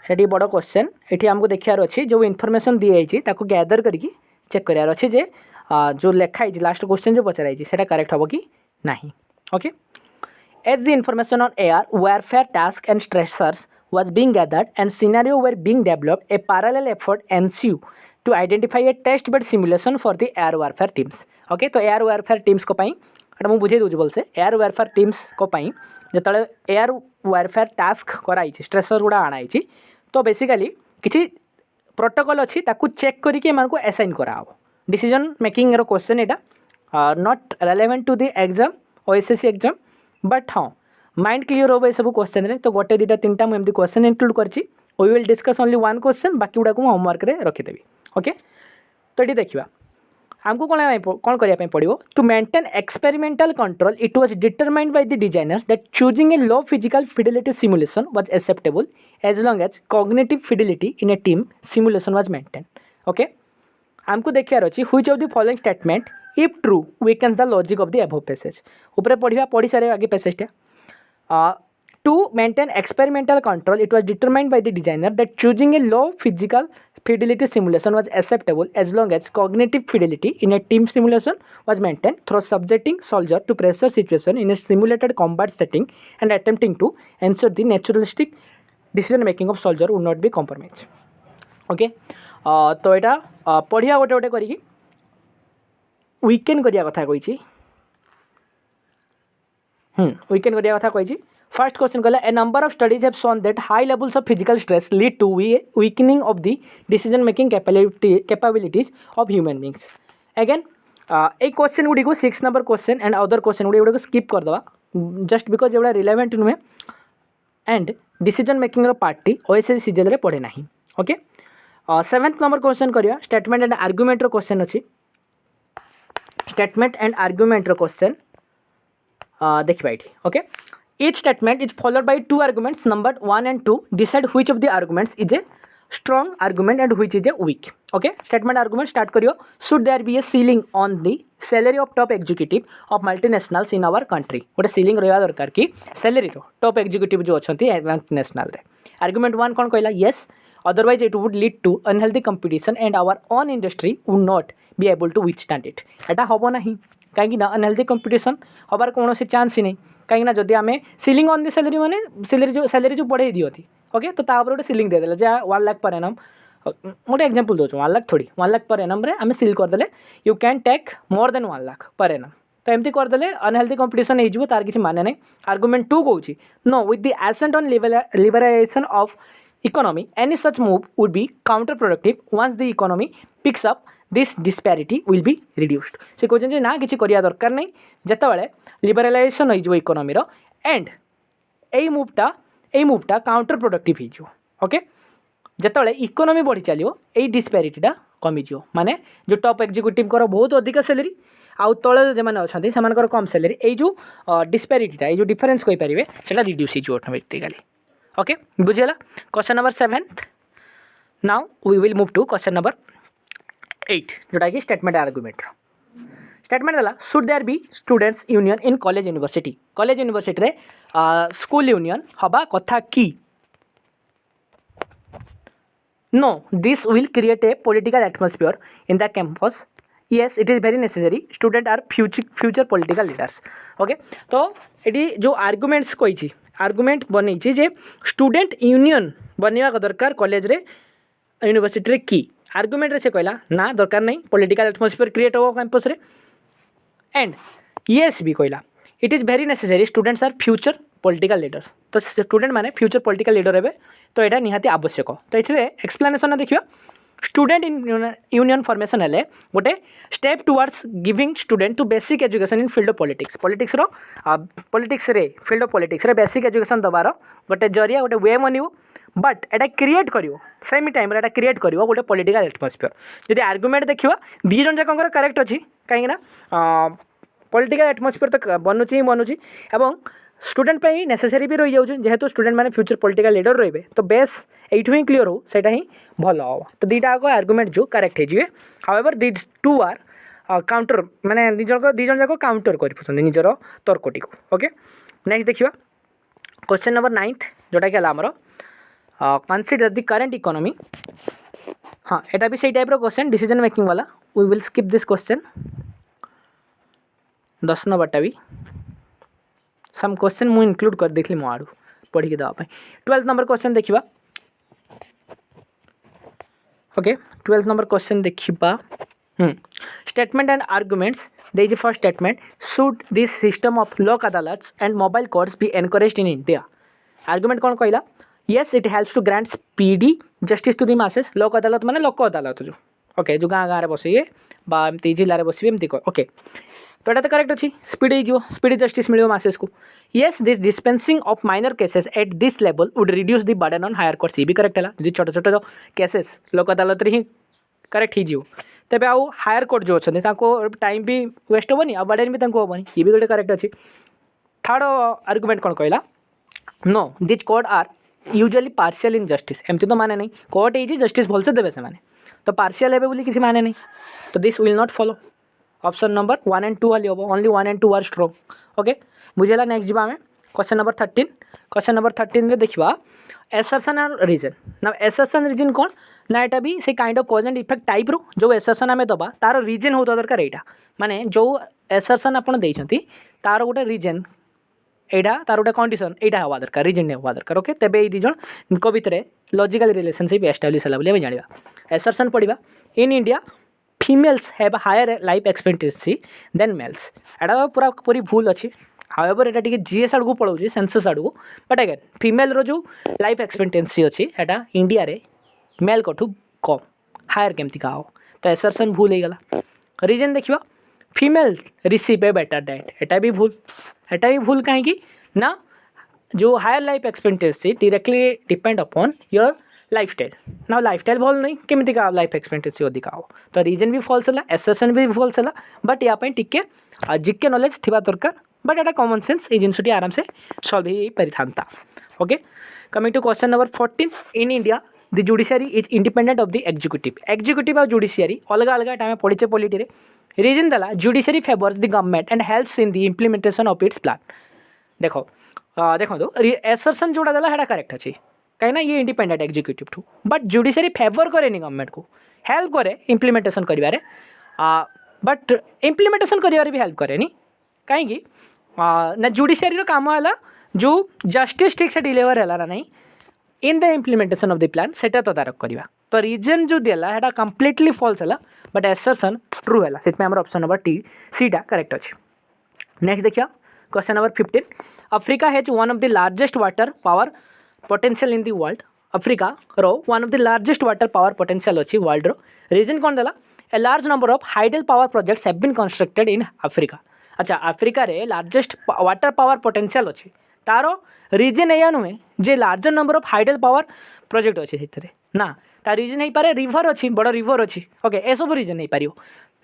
एटी बड़ क्वेश्चन एटी हमको देखियार अछि जो इन्फॉर्मेशन दी आइछि ताको गैदर करके चेक करियार अछि जे जो लेखा आइछि लास्ट क्वेश्चन जो पचरा आइछि सेटा करेक्ट हबो कि नाही okay As the information on air warfare task and stressors was being gathered and scenario were being developed, a parallel effort ensued to identify a test-bed simulation for the air warfare teams. Okay, तो air warfare teams को पाई एटा मु बुझे Dooj बोलसे air warfare teams को पाई जतले air warfare task कराई छी stressor गुडा आनाई छी तो basically किछि प्रोटोकॉल अछि ताकू चेक करी के मान को असाइन करा हो डिसीजन मेकिंग रो क्वेश्चन एटा not relevant to the exam OSSC exam but हाँ माइंड क्लियर हो ये सब क्वेश्चन रे तो गोटे दुटा तीन टा मुझे क्वेश्चन इंक्लूड करछि we will discuss only one question बाकी गुड़ा को होमवर्क रे रखिदेवी ओके। तो ये देखा आमको कौन करने पड़ो to maintain experimental control it was determined by the designers that choosing a low physical fidelity simulation was acceptable as long as cognitive fidelity in a team simulation was maintain okay. आमको देखार अच्छी which of the following statement if true weakens the logic of the above passage ऊपर पढ़ी सारे आगे पैसेजटा to maintain experimental control it was determined by the designer that choosing a low physical fidelity simulation was acceptable as long as cognitive fidelity in a team simulation was maintained through subjecting soldier to pressure situation in a simulated combat setting and attempting to ensure the naturalistic decision making of soldier would not be compromised okay। तो यहाँ पढ़िया गोटे गोटे करी weekend करिया कथा कही weekend करिया कथा कही। फर्स्ट क्वेश्चन कहला a number of studies have shown that high levels of physical stress lead to weakening of the decision making capabilities of human beings. Again a question गुड़ी को 6 number question and other question गुड़ी skip करदे just because एवढा relevant नुहे and decision making party ओएसएस सीजल पढ़े ना ओके। 7th नंबर क्वेश्चन करिया स्टेटमेंट एंड आर्गुमेंट क्वेश्चन अच्छी स्टेटमेंट एंड आर्गुमेंट क्वेश्चन देखिए ये okay. Each statement is followed by two arguments numbered 1 and 2. Decide which of the arguments is a strong argument and which is a weak. Okay. Statement argument start करियो. Should there be a ceiling on the salary of top executive of multinationals in our country? गोटे ceiling रहा दरकार कि salary रो top executive जो अच्छी multinational रे. Argument 1 कौन कहला? Yes. Otherwise it would lead to unhealthy competition and our own industry would not be able to withstand it. एटा होबो नहीं कहीं अनहेल्दी कंपिटिशन हबार कौन चान्स ही नहीं कहीं जदि आम सीलिंग ऑन दी सैलरी मैंने सैलरी जो बढ़े दिखती ओके तो गोटे सीलिंग देदेले जहाँ 1 लाख पर एनम गोटे एग्जांपल दूँ 1 लाख थोड़ी 1 लाख पर एनम आम सील करदे you can take more than 1 lakh पर एनम तो एमती करदे अनहेल्दी कंपिटिशन हो तार किसी माने नहीं। आर्गुमेंट 2 कौच no with the ascent on liberalisation of economy any such move would be counterproductive once the economy picks up this disparity will be reduced. से कहते ना किसी करिया दरकार नहीं जितेबाला लिबरालाइजेशन हो इकोनॉमी एंड यही मूवटा काउंटर प्रोडक्टिव हो ओके। जितेबाला इकोनॉमी बढ़ी चलो यही डिस्पैरिटीटा कमिज माने जो टॉप एग्जीक्यूटिव बहुत अधिक सैलरी आउ तले जो मैंने अच्छा से कम सैलरी यही जो डिस्पैरिटीटा ये जो डिफरेन्स कहींपारे से रिड्यूस हो ऑटोमेटिकली ओके बुझेगा। Question number 7 now we will move to question number 8 जोटा कि स्टेटमेंट आर्गुमेंट स्टेटमेंट देला should there be students union in college university रे स्कूल यूनियन हवा कथा की no this will create a political atmosphere in the campus yes it is very necessary student are future political leaders okay. तो ये जो arguments कही argument बनई जे student union बनवा दरकार कॉलेज रे यूनिवर्सिटी रे की आर्गुमेंट रे से कहला ना दरकार नहीं पॉलिटिकल एटमॉस्फेयर क्रिएट हो कैंपस रे एंड yes भी कहला it is very necessary students are future political leaders तो स्टूडेंट माने फ्यूचर पॉलिटिकल लीडर हे तो यहाँ निहाती आवश्यक तो ये एक्सप्लेनेशन देखिए स्टूडेंट इन यूनियन फॉर्मेशन हेले गोटे step towards giving student to basic education in field of politics रे फील्ड ऑफ पॉलिटिक्स रे बेसिक एजुकेशन दबार गोटे जरिया गोटे वे बनो बट एटा क्रिएट करियो सेम टाइम एटा क्रिएट करियो गोटे पॉलिटिकल एटमॉस्फेयर जदि आर्गुमेंट देखिवा दी जन जाकर करेक्ट अच्छी कहीं पॉलिटिकल एटमॉस्फेयर तो बनुची एवं स्टूडेंट पे ही नेसेसरी भी रही जाऊँ जेहेतु स्टूडेंट मैंने फ्यूचर पॉलिटिकल लीडर रही तो बेस यू ही क्लीयर हो सैटा ही भल हम तो दीटा आग आर्गुमेंट जो करेक्ट हो however this two are counter माने दीजन जाक काउंटर कर निजर तर्कटी को ओके। नेक्स्ट देखिए क्वेश्चन नंबर 9 जोटा कि आमर कंसीडर द करेंट इकोनॉमी हाँ एटा भी सही टाइप क्वेश्चन डिसीजन मेकिंग वाला we will skip this question 10 नंबरटा भी सम क्वेश्चन मुझे इनक्लूड कर देखली मो आड़ू पढ़ी देवाई 12th नंबर क्वेश्चन देखा ओके 12th नंबर क्वेश्चन देखा स्टेटमेंट एंड आर्गुमेंट्स दे is first statement should this system of Lok Adalats and mobile courts be encouraged in India argument कौन कहला yes it helps to grant speedy justice to the masses Lok Adalat माने लोक अदालत जो okay जो गाँ गाँव बसइए एमती जिले बसवे एमती ओके तो यहाँ तो करेक्ट अच्छी स्पीड हो स्पीड जस्टिस मिले मासेस को yes this dispensing of minor cases at this level would reduce the burden on higher court सी भी करेक्ट है जो छोट छोट जो केसेस लोक अदालत ही करेक्ट हो तेज आउ हायर कोर्ट जो अच्छे टाइम भी वेस्ट हेनी आ बर्डन भी हेनी ये भी गोटे करेक्ट अच्छी थर्ड आर्गुमेंट कौन कहला no this court are usually partial in justice एमती तो माने नहीं कोर्ट ये जस्टिस भलसे देवे से तो पार्शियल है बोली किसी माने नहीं तो this will not follow option number 1 and 2 वाली हम only 1 and 2 are strong okay बुझेगा नेक्स्ट जी आम क्वेश्चन नंबर 13 क्वेश्चन नंबर 13 रे देखा एसर्शन एंड रीजन ना एसर्शन रीजन कौन ना यहाँ भी से kind of cause and effect type रो जो एसर्शन आम दबा तार रीजन होता दरकार यहाँ माने जो एसर्शन आपड़ देती तार गोटे रीजन यहाँ तार गोटे कंडीशन यहाँ हवा दरकार रीजन नहीं हवा दरकार ओके तेज ये दिजन भितर लॉजिकल रिलेशनशिप एस्टाब्लिश है बोली जाना एसर्शन पढ़ा in India females have higher life expectancy than males एटा पूरा पूरी भूल अच्छी हाउएवर एटा टिके जीएस आड़ को पलाऊँ सेंसस आड़ को बट अगेन फीमेल रो जो लाइफ एक्सपेक्टेंसी अच्छी एटा इंडिया रे मेल कठू कम हायर केमती का हो तो एसर्शन भूल हो गला रीजन देखिए female receive a better diet एटा भी भूल कहीं ना जो higher life expectancy directly depend upon your lifestyle ना लाइफस्टाइल भल नहीं केमती का लाइफ एक्सपेक्टेंसी अधिका हो तो रीजन भी फॉल्स है एसर्शन भी फॉल्स है बट या टिके जिके नॉलेज थिबा दरकार बट एटा कॉमन सेंस ये जिनसटी आराम से सॉल्व हो पारिथा okay coming to question number 14 in India the judiciary is independent of the executive और जुडिशियरी अलग अलग टाइम पढ़े पॉलिटी रे रीजन देला judiciary favours the government and helps in the implementation of its plan देखो देखो एसर्शन जोड़ा देला हेटा करेक्ट अच्छी कहीं ये इंडिपेंडेंट एग्जीक्यूटिव ठू बट जुडिशियरी फेवर करे गवर्नमेंट को हेल्प करे इम्प्लीमेंटेशन करिवारे बट इम्प्लीमेंटेशन करिवारे भी हेल्प करे कहीं ना जुडिशियरी काम है जो जस्टिस ठीक से डिलीवर है ना नहीं in the implementation of the plan सेटा तदारक करवा तो रीजन जो देला है कंप्लीटली फॉल्स है बट एसर्शन ट्रू है से ऑप्शन नंबर सीटा करेक्ट अच्छे नेक्स्ट देखिए question number 15 Africa has one of the largest water power potential in the world Africa रो one of the largest water power potential अच्छी world रो reason कौन देला a large number of hydel power projects have been constructed in Africa अच्छा Africa रे largest water power potential अच्छी तारो reason या नुहे जे larger number of hydel power project अच्छे से ना तार रीजन हो पारे रिवर अच्छी बड़ रिवर अच्छी ओके ए सब रीजन हो पार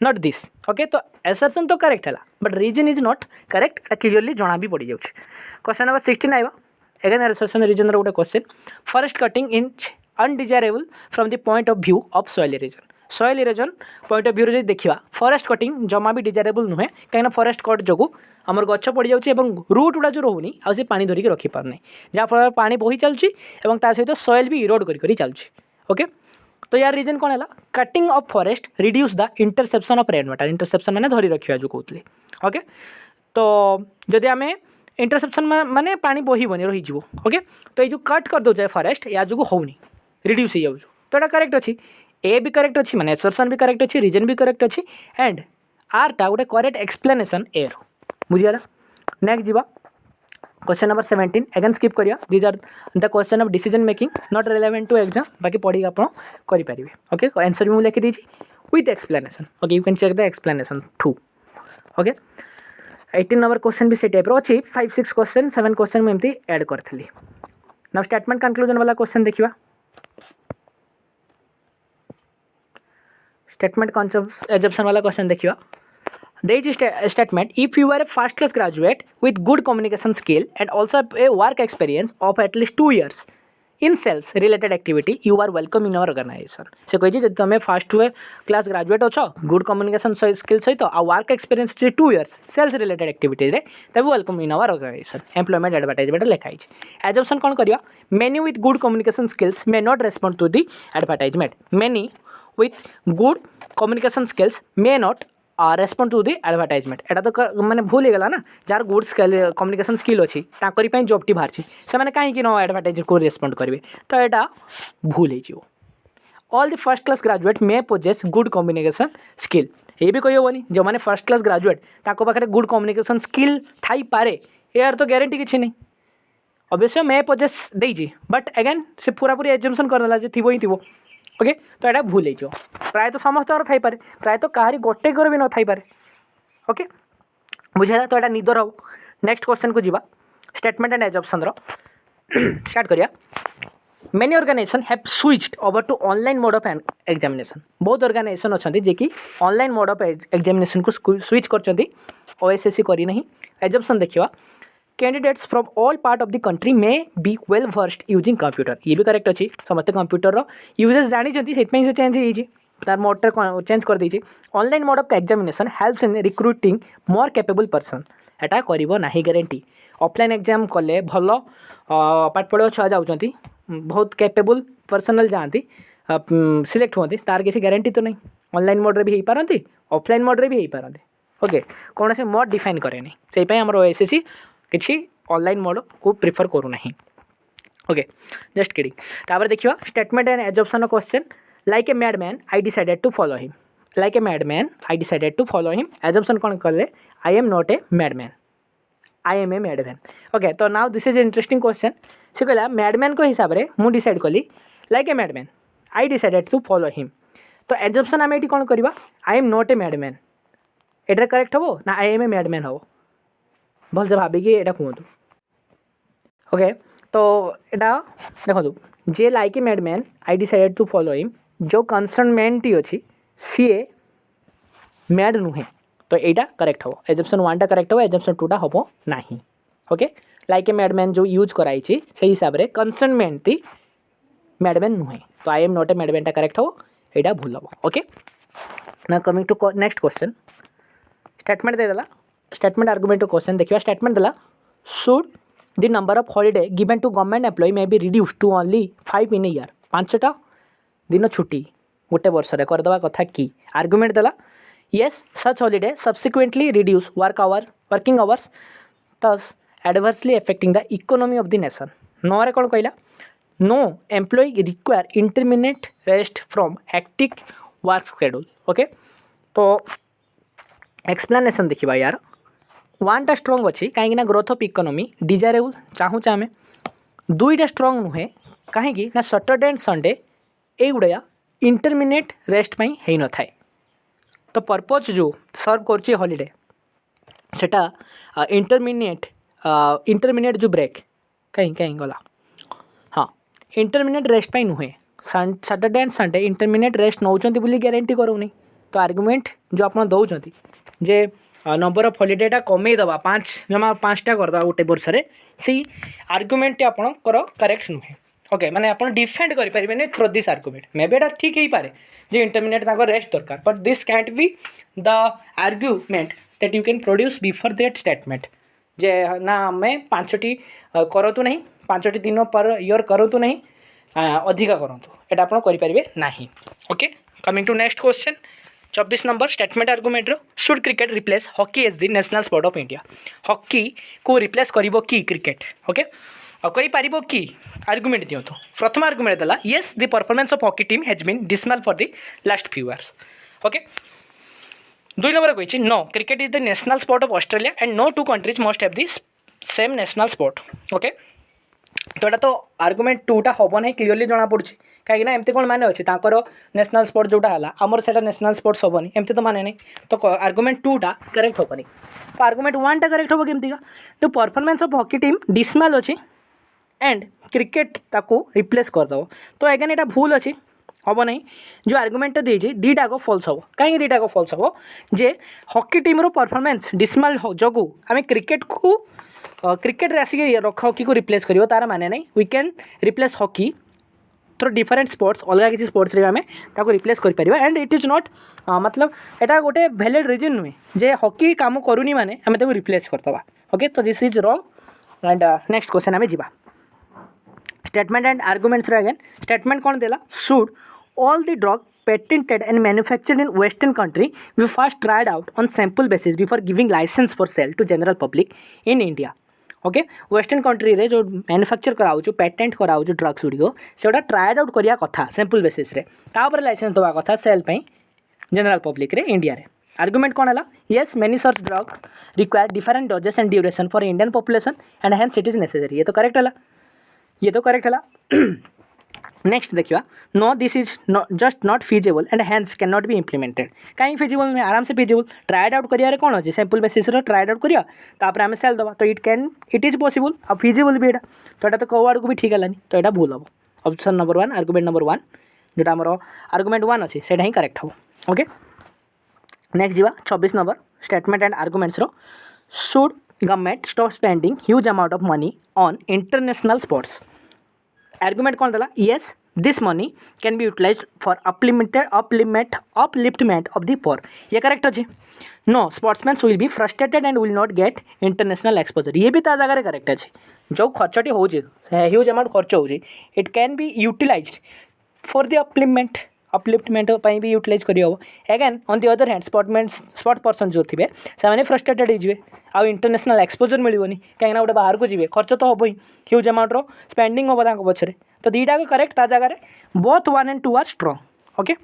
नॉट दिस ओके तो एसर्शन तो करेक्ट है but reason is not correct clearly जना भी पड़ जाऊँ क्वेश्चन नंबर 16 आइबा एगेन एसर्शन रीजन गोटे question forest cutting in undesirable from the point of view of soil erosion point of view जो देखा फॉरेस्ट कटिंग जमा भी डिजायरेबल नुहे कहीं फॉरेस्ट कट जो आमर गच पड़ जाऊँगी रूट गुड़ा जो रोनी आ पानी धरिक रखिपारनी जहाँफल पानी बही चलुची सहित सॉइल भी इरोड कर चलुची ओके तो यार रीजन कौन है cutting of forest reduce the interception of rain water interception मैंने धरी रखा जो कहते ओके तो जदि आम इंटरसेप्शन माने पानी बहबनी रही ओके तो ये जो कट कर दे फॉरेस्ट या जो होनी रिड्यूस हो जाऊँ तो यहाँ करेक्ट अच्छी ए भी करेक्ट अच्छी माने एसर्शन भी करेक्ट अच्छी रीजन भी करेक्ट अच्छी एंड आरटा गोटे करेक्ट एक्सप्लेनेशन ए रो बुझीगला नेक्स्ट जीवा क्वेश्चन नंबर 17 अगेन स्किप करिया these are the question of decision making not relevant to exam बाकी पढ़ी आप करें ओके आंसर भी मुझे लिखी दीजिए with explanation okay you can check the explanation through okay 18 number question भी से टाइप अच्छी 5-6 क्वेश्चन 7 क्वेश्चन मुझे एड करी ना स्टेटमेंट कंक्लूजन वाला क्वेश्चन देखा स्टेटमेंट कंजप्शन वाला क्वेश्चन देखिए there is a statement if you are a first class graduate with good communication skill and also a work experience of at least 2 years in sales related activity you are welcome in our organization से कही जब तुम first class graduate अच्छ good communication skill सहित आ work experience 2 years sales related activity रे तब welcome in our organisation employment advertisement लिखाई एजम्पशन कौन करवा many with good communication skills may not respond to the advertisement many with good communication skills may not respond to the advertisement एटा तो मैंने भूल ही गला ना जार गुड कम्युनिकेशन स्किल अच्छी ताकरी जॉबटी बाहरी से कहीं न एडवर्टाइज को रेस्पॉन्ड करेंगे तो यहाँ भूल हो all the first class graduate may possess good communication skill ये भी कही जो मैंने फर्स्ट क्लास ग्रेजुएट पाखे गुड कम्युनिकेशन स्किल थाई पारे यार तो ग्यारंटी किसी नहीं अवश्य मे पोजेस देजी बट अगेन से पूरा पूरी एजम्पशन करदेला थी ही थी ओके तो यहाँ भूल हो प्रायत समस्त थी पारे प्रायत कहारी गोटे भी न थी पारे ओके बुझेगा तो यहाँ निदर हम नेक्स्ट क्वेश्चन को जीवा स्टेटमेंट एंड एजम्पशन स्टार्ट करिया many organisation have switched over to online mode of examination बहुत ऑर्गेनाइजेशन अच्छा जे कि ऑनलाइन मोड ऑफ एग्जामिनेशन को स्विच कर ओएसएससी करी नहीं एजम्पशन देखिए candidates from all part of the country may be well versed using computer ये भी करेक्ट अच्छी समस्त कंप्यूटर यूजेस जानते से चेंज हो तार मोडटा चेंज कर देछि online mode of examination helps in recruiting more capable person एटा करिवो नाही गारंटी ऑफलाइन एग्जाम कले भल पाठ पढ़ा छुआ जाऊँच बहुत कैपेबल पर्सनल जाती सिलेक्ट होती तार किसी गारंटी तो नहीं ऑनलाइन मोड रे भी हो पारती ऑफलाइन मोड रे भी हो पारती ओके कौन से मोड डिफाइन करे नहीं से आम ओएसएससी किसी ऑनलाइन मोड को प्रिफर करूना ओके जस्ट किडिंग तापर देखिए statement and assumption question like a madman I decided to follow him like a madman I decided to follow him assumption कौन कले I am not a madman I am a madman okay तो now this is interesting question से कहला madman को हिसाब से मुझे decide कली like a madman I decided to follow him तो एजम्पशन आम ये कौन करवा I am not a madman एटा करेक्ट हम ना आई एम ए मैडमैन हम भल से भाविकी यहाँ कहतु ओके तो यहाँ देखो जे like a madman I decided to follow him जो कंसर्न मैन टी अच्छी सी मैड नुहे तो यहाँ करेक्ट हम एजम्पशन 1 टा करेक्ट हम एजम्पशन 2 टा हम ना ओके लाइक ए मैडमैन जो यूज कराई से हिसाब से कंसर्न मैन टी मैडमैन नुहे तो I am not a madman टा करेक्ट हम यहाँ भूल हम ओके ना coming to next question statement देदेला स्टेटमेंट आर्गुमेंट क्वेश्चन देखिए स्टेटमेंट देला should the number of holiday given to government employ may be reduce to only 5 in a year 5टा दिन छुट्टी गोटे वर्ष रे करदवा कथा कि आर्गुमेंट देला yes such holiday subsequently reduce working hours thus adversely affecting the economy of the nation no रे कौन कहला no employ require intermittent rest from hectic work schedule okay तो एक्सप्लेनेशन देखिए यार 1 टा स्ट्रंग अच्छी कहीं ग्रोथ ऑफ इकोनॉमी डिजायरेबल चाहूचे आम 2टा स्ट्रंग नुहे कहीं ना सैटरडे एंड संडे युड़ा इंटरमिनेट रेस्ट हो न थाए तो पर्पज जो सर्व कर हॉलिडे सेटा इंटरमिनेट जो ब्रेक कहीं कहीं गला हाँ इंटरमिनेट रेस्ट नुहे Saturday and Sunday intermittent rest नौ गारंटी करूनी तो आर्गुमेंट जो आप दौरान जे नंबर ऑफ हॉलिडेटा कमे दवा 5टा करदे गोटे वर्ष से आर्गुमेंट आपंकर करेक्ट नुहे ओके माने आप डिफेंड करें through this argument may be एटा ठीक ही पारे जे इंटरमिनेट रेस्ट दरकार but this can't be the argument that you can produce before that statement जे ना आम 5टी करतु नहीं 5टी दिन पर ईयर करतु नहीं अधिका करतु एटा आप करें ना okay coming to next question 24 number statement argument should cricket replace hockey as the national sport of India hockey को रिप्लेस करिवो कि क्रिकेट ओके करि पारिबो कि आर्गुमेंट दियंतु प्रथम आर्गुमेंट देला yes the performance of hockey team has been dismal for the last few years okay 2 number कही no cricket is the national sport of Australia and no two countries must have this same national sport okay तो यहाँ तो argument 2टा हम ना clearly जना पड़ी कहीं एमती कौन माने अच्छे नेशनल स्पोर्ट जोटा है आमर से नेशनल स्पोर्ट्स हेनी एमती तो माने नहीं तो आर्गुमेंट 2टा करेक्ट हेनी तो आर्गुमेंट 1टा करेक्ट हम केमती का तो performance of hockey team dismal अच्छी एंड क्रिकेट ताको रिप्लेस करदेव तो अगेन यहाँ भूल अच्छी हम नहीं जो आर्गुमेंट देती 2टाक फल्स हम कहीं 2टाक फल्स हम जे हॉकी टीम रो परफॉर्मेंस डिसमल जो आम क्रिकेट को क्रिकेट आसिक रख हॉकी को रिप्लेस कर तार माने नहीं we can replace hockey through different sports अलग किसी स्पोर्ट्स रे आमे ताको रिप्लेस कर परिबा एंड इट इज नॉट मतलब एटा गोटे वैलिड रीजन नुहे जे हॉकी काम करूनी माने आमे ताको रिप्लेस करतबा ओके तो this is wrong and next question आमे जीवा स्टेटमेंट एंड आर्गुमेंट्स रे अगेन स्टेटमेंट कौन देला should all the drug patented and manufactured in western country we first tried out on sample basis before giving license for sale to general public in India okay western country रे जो manufacture कराऊ patent कराऊ drugs गुड़िक से ट्राएड out करिया कथा sample basis रे तापर licence दवा कथा sell पई जनरल पब्लिक रे इंडिया रे आर्गुमेंट कौन है yes many such drugs require different doses and duration for Indian population and hence it is necessary ये तो करेक्ट है नेक्स्ट देखिए no this is just not feasible and hence can not be implemented कहीं feasible नुहे आराम से feasible ट्राएड out करिया कौन अच्छे सैंपल बेसिस ट्राएड आउट करिया तापर आम सेल दबा तो इट इज पॉसिबल आ फिजिबल भी यहाँ तो यहाँ तो कौ आड़ को भी ठीक है तो यहाँ भूल हम ऑप्शन नंबर 1 आर्गुमेंट नंबर 1 जोटा आम आर्गुमेंट 1 अच्छे से ही करेक्ट हम ओके नेक्स्ट जीवा 24 number statement and arguments should government stop spending huge amount of money on international sports argument कौन देला yes this money can be utilised for uplift of the poor ये correct अच्छे no sportsman will be frustrated and will not get international exposure ये भी ता जगह correct अच्छे जो खर्चटी हो ह्यूज अमाउंट खर्च हो it can be utilised for the upliftment भी यूटिलाइज कर again on the other hand sport person जो थे से फ्रस्ट्रेटेड हो आउ इंटरनेशनल एक्सपोजर मिलनी कहीं गोटे बाहर को जी खर्च तो हम ही ह्यूज अमाउंट स्पेंडिंग हम पछरे तो दुईटा करेक्ट ता जगह both 1 and 2 are strong okay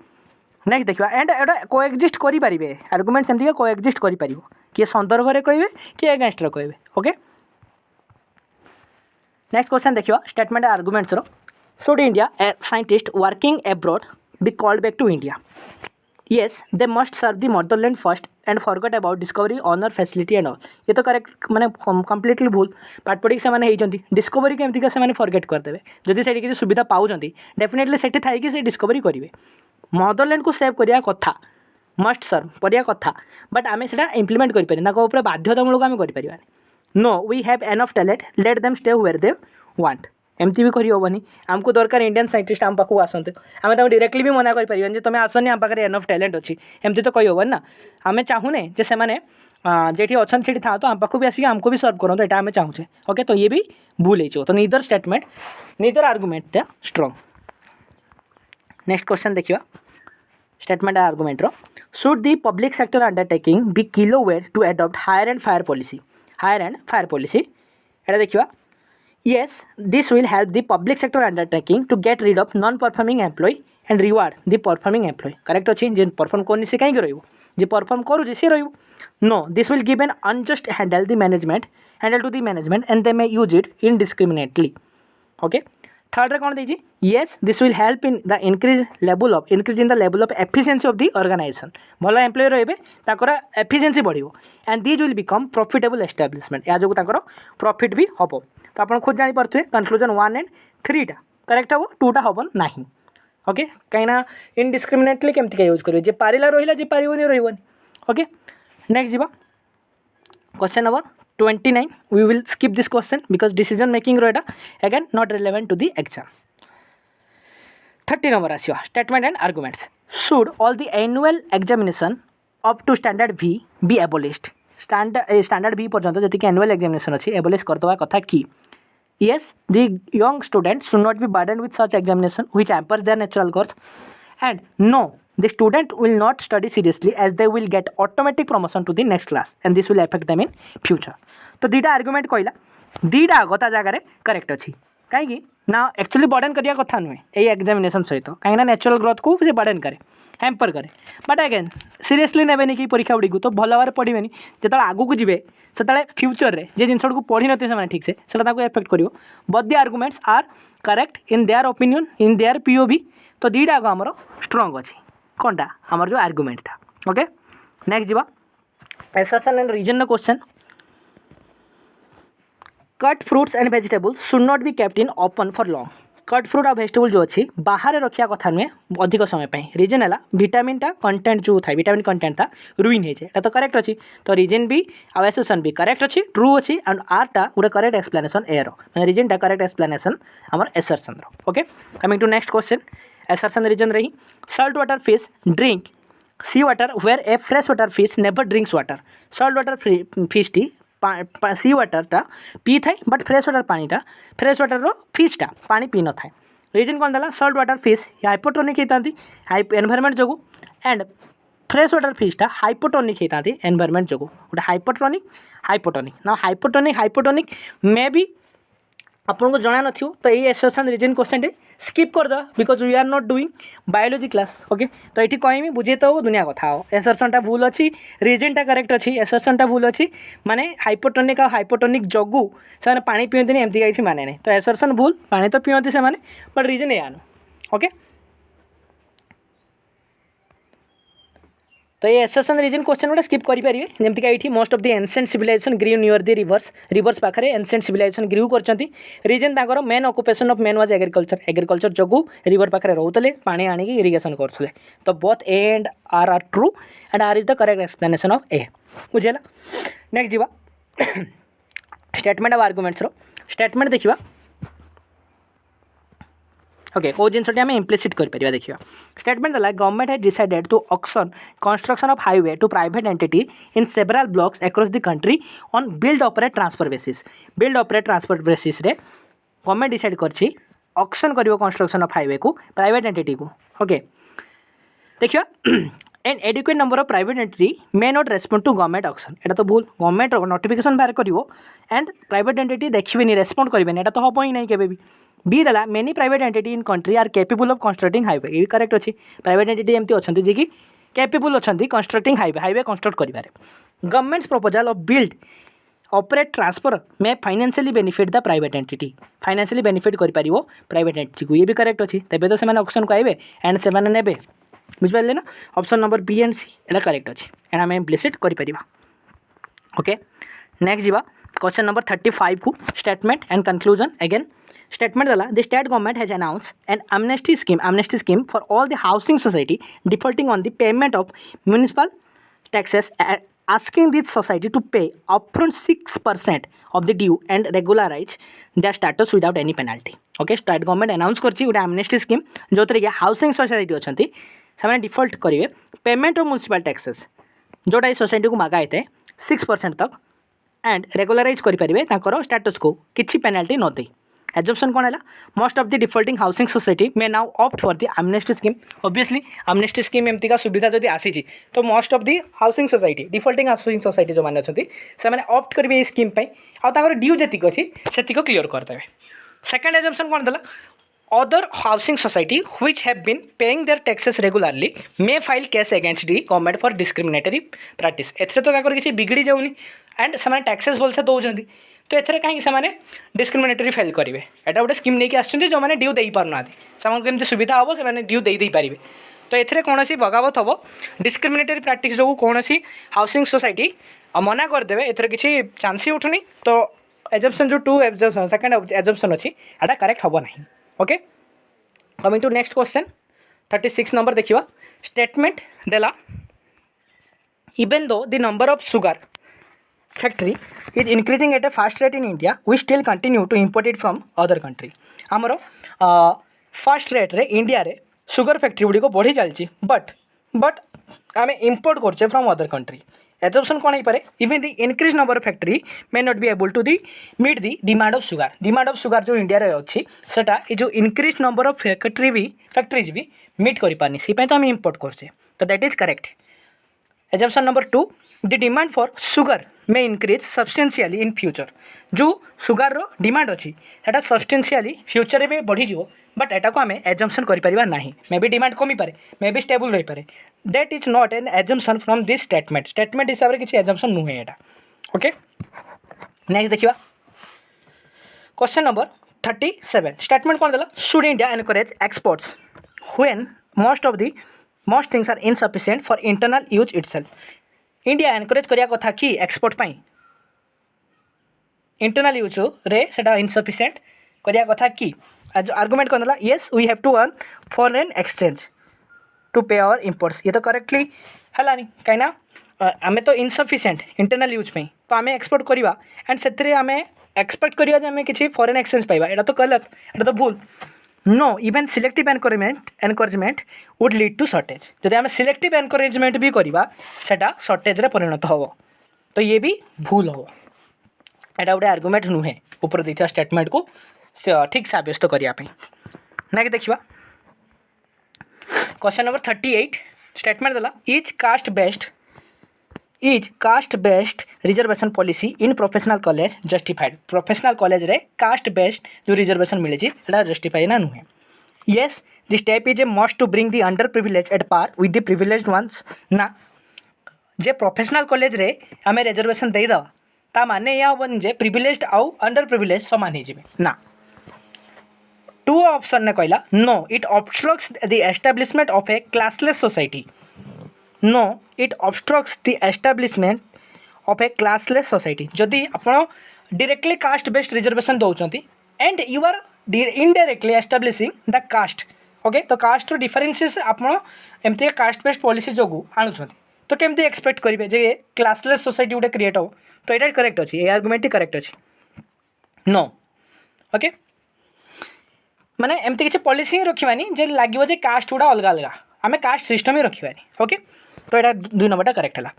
next देखा एंड एटा कोएक्जिस्ट करेंगे आर्गुमेंट सेमती कोएक्जिस्ट कर किए संदर्भ में कहे कि एगेन्स्ट कहे ओके नेक्स्ट क्वेश्चन देखिए statement arguments should India scientist working abroad be called back to India? Yes, they must serve the motherland first and forget about discovery, honor, facility and all. ये तो correct मैंने completely भूल पाठ पढ़ी से होती discovery केमती का से फॉरगेट करदे जदि से किसी सुविधा पाँच डेफिनेटली से थी से डिस्कवरी करेंगे मदरलैंड को सेव करने कथा मस्ट सर्व करने कथा बट आम से इम्प्लीमेंट करें बाध्यतामूलक आम कर no we have enough talent let them stay where they want एमती भी करहबनी आमको दरकार इंडियन साइंटिस्ट आम पाक आसते आम डायरेक्टली भी मना कर तुम आसनी आम पाखे एनफ टैलेंट अच्छी एमती तो कहीहबन ना आम चाहूने जे से जेठी अच्छा से था तो आम पाक भी आसिक आमको भी सर्व करूँ यहाँ आम चाहूचे ओके तो ये भी भूल हो तो neither statement neither argument strong next question देखिए statement argument should the public sector undertaking be kilowatt to adopt hire and fire policy एटा देखिए yes this will help the public sector undertaking to get rid of non performing employee and reward the performing employee correct अच्छी जे perform करनी से कहीं रो जे perform करूँ सी no this will give an unjust handle to the management and they may use it indiscriminately okay third रे कौन देजी yes this will help in the increase in the level of efficiency of the organisation भल employ रही efficiency बढ़ो and this will become profitable establishment या जो profit भी हम तो आप खुद जापे कनक्लूजन 1 and 3 टा करेक्ट हम 2 टा हम ना ओके कहीं इनडिस्क्रिमिनेटली केमती यूज करेंगे जे पारा रहा जे पारनी रही ओके नेक्स्ट जीवा question number 29 we will skip this question because decision making रोटा again not relevant to the exam 30 number आसो statement and arguments should all the annual examination up to standard भी बी एबोलिश्ड स्टैंडर्ड भी पर्यंत जी annual examination अच्छी abolish करदे कथा कि yes the young students should not be burdened with such examination which hampers their natural growth and no the student will not study seriously as they will get automatic promotion to the next class and this will affect them in future तो दीटा argument कहला दीटा गता जगह correct अच्छी कहीं ना actually burden करिया कथा नुहे ये एग्जामिनेशन सहित कहीं नेचुरल ग्रोथ को से बर्डन करे हैम्पर करे बट अगेन सीरियसली नेबेनि कि परीक्षा गुड़ी तो भल भाव पढ़े जो आगू को जी से फ्यूचर में जे जिन पढ़ी नथे से ठीक से एफेक्ट कर but the arguments are correct in their opinion in their POV तो दीटा आग आमर स्ट्रॉन्ग अच्छी कौनटा आमर जो आर्गुमेंट था ओके नेक्स्ट जीवा assertion and reason question cut fruits and vegetables should not be kept in open for long cut fruit और वेजिटेबल जो अच्छी बाहर रखा कथा नुहे अधिक समय रीजन है विटामिन टा कंटेंट जो था विटामिन कंटेंट था रुइन हो तो करेक्ट अच्छी तो रीजन भी आ एसर्शन भी करेक्ट अच्छी ट्रू अच्छी एंड आर टा गोटे करेक्ट एक्सप्लेनेशन ए मैंने रीजन टा करेक्ट एक्सप्लेनेशन आम assertion okay coming to next question assertion reason रही salt water fish drink sea water where a fresh water fish never drinks water salt water fish टी sea वाटरटा पी थाए but fresh water पानीटा fresh water फिशटा पानी पी न थाए रीजन कौन देला सल्ट वाटर फिश हाइपोटोनिक होता एनवायरमेंट जो एंड फ्रेश वाटर फिशटा हाइपोटोनिक होता एनवायरमेंट जो गोटे हाइपोटोनिक ना हाइपोटोनिक मे बी आपन को जना नथियो तो ये एसर्शन रीजन क्वेश्चन स्किप कर दो because we are not doing biology class okay तो ये कहमी बुझे तो दुनिया कथा हो एसर्शन भूल अच्छी रीजन टा करेक्ट अच्छी एसर्शन भूल अच्छी माने हाइपोटोनिक जगू से पानी पीती एमती किसी माने नहीं तो एसर्शन भूल पानी तो पीती से बट रीजन या ओके तो ये एसेसन रीजन क्वेश्चन गोटे स्किप करेंगे जमीक ये most of the ancient civilisation grew near the rivers पाखे एनसेंट सिविलाइजेशन ग्रीव कर रीजन तांकर main occupation of men was agriculture जो रिवर पाखे रोते पानी आनिक इरिगेशन करते तो both A and R true and R is the correct explanation of A बुझेगा नेक्स्ट जीवा स्टेटमेंट ऑफ आर्गुमेंट्स स्टेटमेंट देखिए ओके कौ जिनस आम इम्प्लिसिट कर देखिए स्टेटमेंट है government has decided to auction construction of highway to private entity in several blocks across the country on build operate transfer basis रे गवर्नमेंट डिसाइड कर auction करिवो कंस्ट्रक्शन ऑफ हाईवे को प्राइवेट एंटिटी को okay देखिए an adequate number of private entity may not respond to government auction एटा तो भूल government notification बाहर करिवो एंड प्राइवेट एंटिटी देखिए रेस्पोंड करेंगे एटा तो हम ही नहीं केबे भी बी देला many private entity in country are capable of constructing highway ये करेक्ट अच्छी प्राइवेट एंटिटी एमती अच्छा जी कि कैपेबल अच्छा कंस्ट्रक्टिंग हाईवे कंस्ट्रक्ट करेंगे government's proposal of build operate transfer में financially benefit the private entity financially benefit कर प्राइवेट एंटिटी को ये भी करेक्ट अच्छी तेज तो से ऑप्शन को आए एंड से ने बुझिपारे ना option number B and C एटा करेक्ट अच्छी एंड आम इम्प्लिसिट कर ओके नेक्स्ट जीवा क्वेश्चन नंबर 35 को statement and conclusion again statement दला the state government has announce an amnesty scheme for all the housing society defaulting on the payment of municipal taxes asking this society to pay upfront 6% of the due and regularize their status without any penalty okay state government announce करछि गोटे amnesty scheme जो कि housing society अच्छी से default करेंगे payment of municipal taxes जोटा ये society को मागा होता है 6% तक एंड रेगुलराइज करेंगे स्टेटस को किसी पेनाल्टी न दे एजम्पशन कौन है most of the defaulting housing society may now opt for the amnesty scheme obviously amnesty scheme एमती का सुविधा जब आसी तो most of the housing society defaulting housing society जो मैंने अच्छे से ऑप्ट करेंगे ये स्कीम आर ड्यू जी अच्छी से क्लीयर करदे सेकेंड एजम्पशन कौन देला other housing society which have been paying their taxes regularly may file case against the government for discriminatory practice एथरे तो किसी बिगड़ी जाऊनी एंड से टैक्सेस भलसे दौरान तो एथरे कहीं से डिस्क्रिमिनेटरी फाइल करेंगे एटा गोटे स्कीम नहीं आसुँच जो मैंने ड्यू दे पारना से केमती सुविधा हम से ड्यू दे पारे तो एथरे कौन बगावत हम डिस्क्रिमिनेटरी प्रैक्टिस जो कौन हाउसिंग सोसाइटी मना करदे एथरे किसी चांस ही उठुनी तो एजम्पशन जो टू एजम्पशन सेकेंड एजम्पशन अच्छी एटा करेक्ट हम ना okay coming to next question 36 number देखिए स्टेटमेंट देला even though the number of sugar factory is increasing at a fast rate in India we still continue to import it from other country आमर fast rate रे India रे sugar factory गुड़ी बढ़ी चलती but आम import करचे from other country assumption कौन हो even the increase number of factory may not be able to meet the demand of sugar जो इंडिया रे अच्छी सेटा ये जो इंक्रीज नंबर ऑफ फैक्ट्रीज भी मीट कर पारनी से तो आम इम्पोर्ट करचे तो that is correct assumption number 2 the demand for sugar may increase substantially in future जो सुगर रो डिमांड अच्छी सेटा सब्सटेंशियली फ्यूचर में बढ़ी जीवो बट एटा को आम एजम्पशन करें ना मे बी डिमांड कमी पारे मे बी स्टेबल रही पारे that is not an assumption from this statement हिसाब से किसी एजम्पशन नुहे एटा ओके नेक्स्ट देखिए क्वेश्चन नंबर 37 स्टेटमेंट कौन देला should India encourage exports when most things are insufficient for internal use itself India encourage करिया कथा कि एक्सपोर्ट पाई इंटरनल यूज रे सेटा इनसफिशिएंट करिया कथा कि आर्गुमेंट कौन देला yes we have to earn foreign exchange to pay our imports ये तो करेक्टली है कहीं आम तो इनसफिशिएंट इंटरनल यूज पे तो आम एक्सपोर्ट करवा एंड से आम एक्सपेक्ट करवा आम किसी फॉरेन एक्सचेंज पाइबा एटा तो गलत एटा तो भूल no even selective encouragement would lead to shortage जब आम सिलेक्टिव एनकरेजमेंट भी करवा सेटा सर्टेज परिणत हम तो ये भी भूल हम एटा गोटे आर्गुमेंट नुहे ऊपर देखा स्टेटमेंट को ठीक सब्यस्त करने नेक्स्ट देखा क्वेश्चन नंबर 38 स्टेटमेंट देला is caste based reservation policy in professional college justified professional college रे कास्ट बेस्ड जो रिजर्वेशन मिले जस्टिफाई ना नुहे yes the step is a must to bring the under privilege at par with the privileged ones ना जे professional college रे आम reservation देदेवा ता माने या हेनी जे प्रिविलेज्ड आउ अंडर प्रिविलेज समान हो ना टू ऑप्शन ने कहला no it obstructs the establishment of a classless society no it obstructs the establishment of a classless society जदि आपण डायरेक्टली कास्ट बेस्ड रिजर्वेशन दौरान and you are indirectly establishing the caste okay तो caste differences आपण एमती caste based policy जो आणुंट तो केमती expect करेंगे जे क्लासलेस सोसाइटी गोटे क्रिएट हो तो यहाँ करेक्ट अच्छी ये आर्गुमेंट करेक्ट अच्छी नो ओके माने एमती किसी पॉलिसी ही रखानी जे लगे जे कास्ट गुड़ा अलग अलग आम कास्ट सिस्टम ही रखानी ओके तो यहाँ 2 नंबर करेक्ट है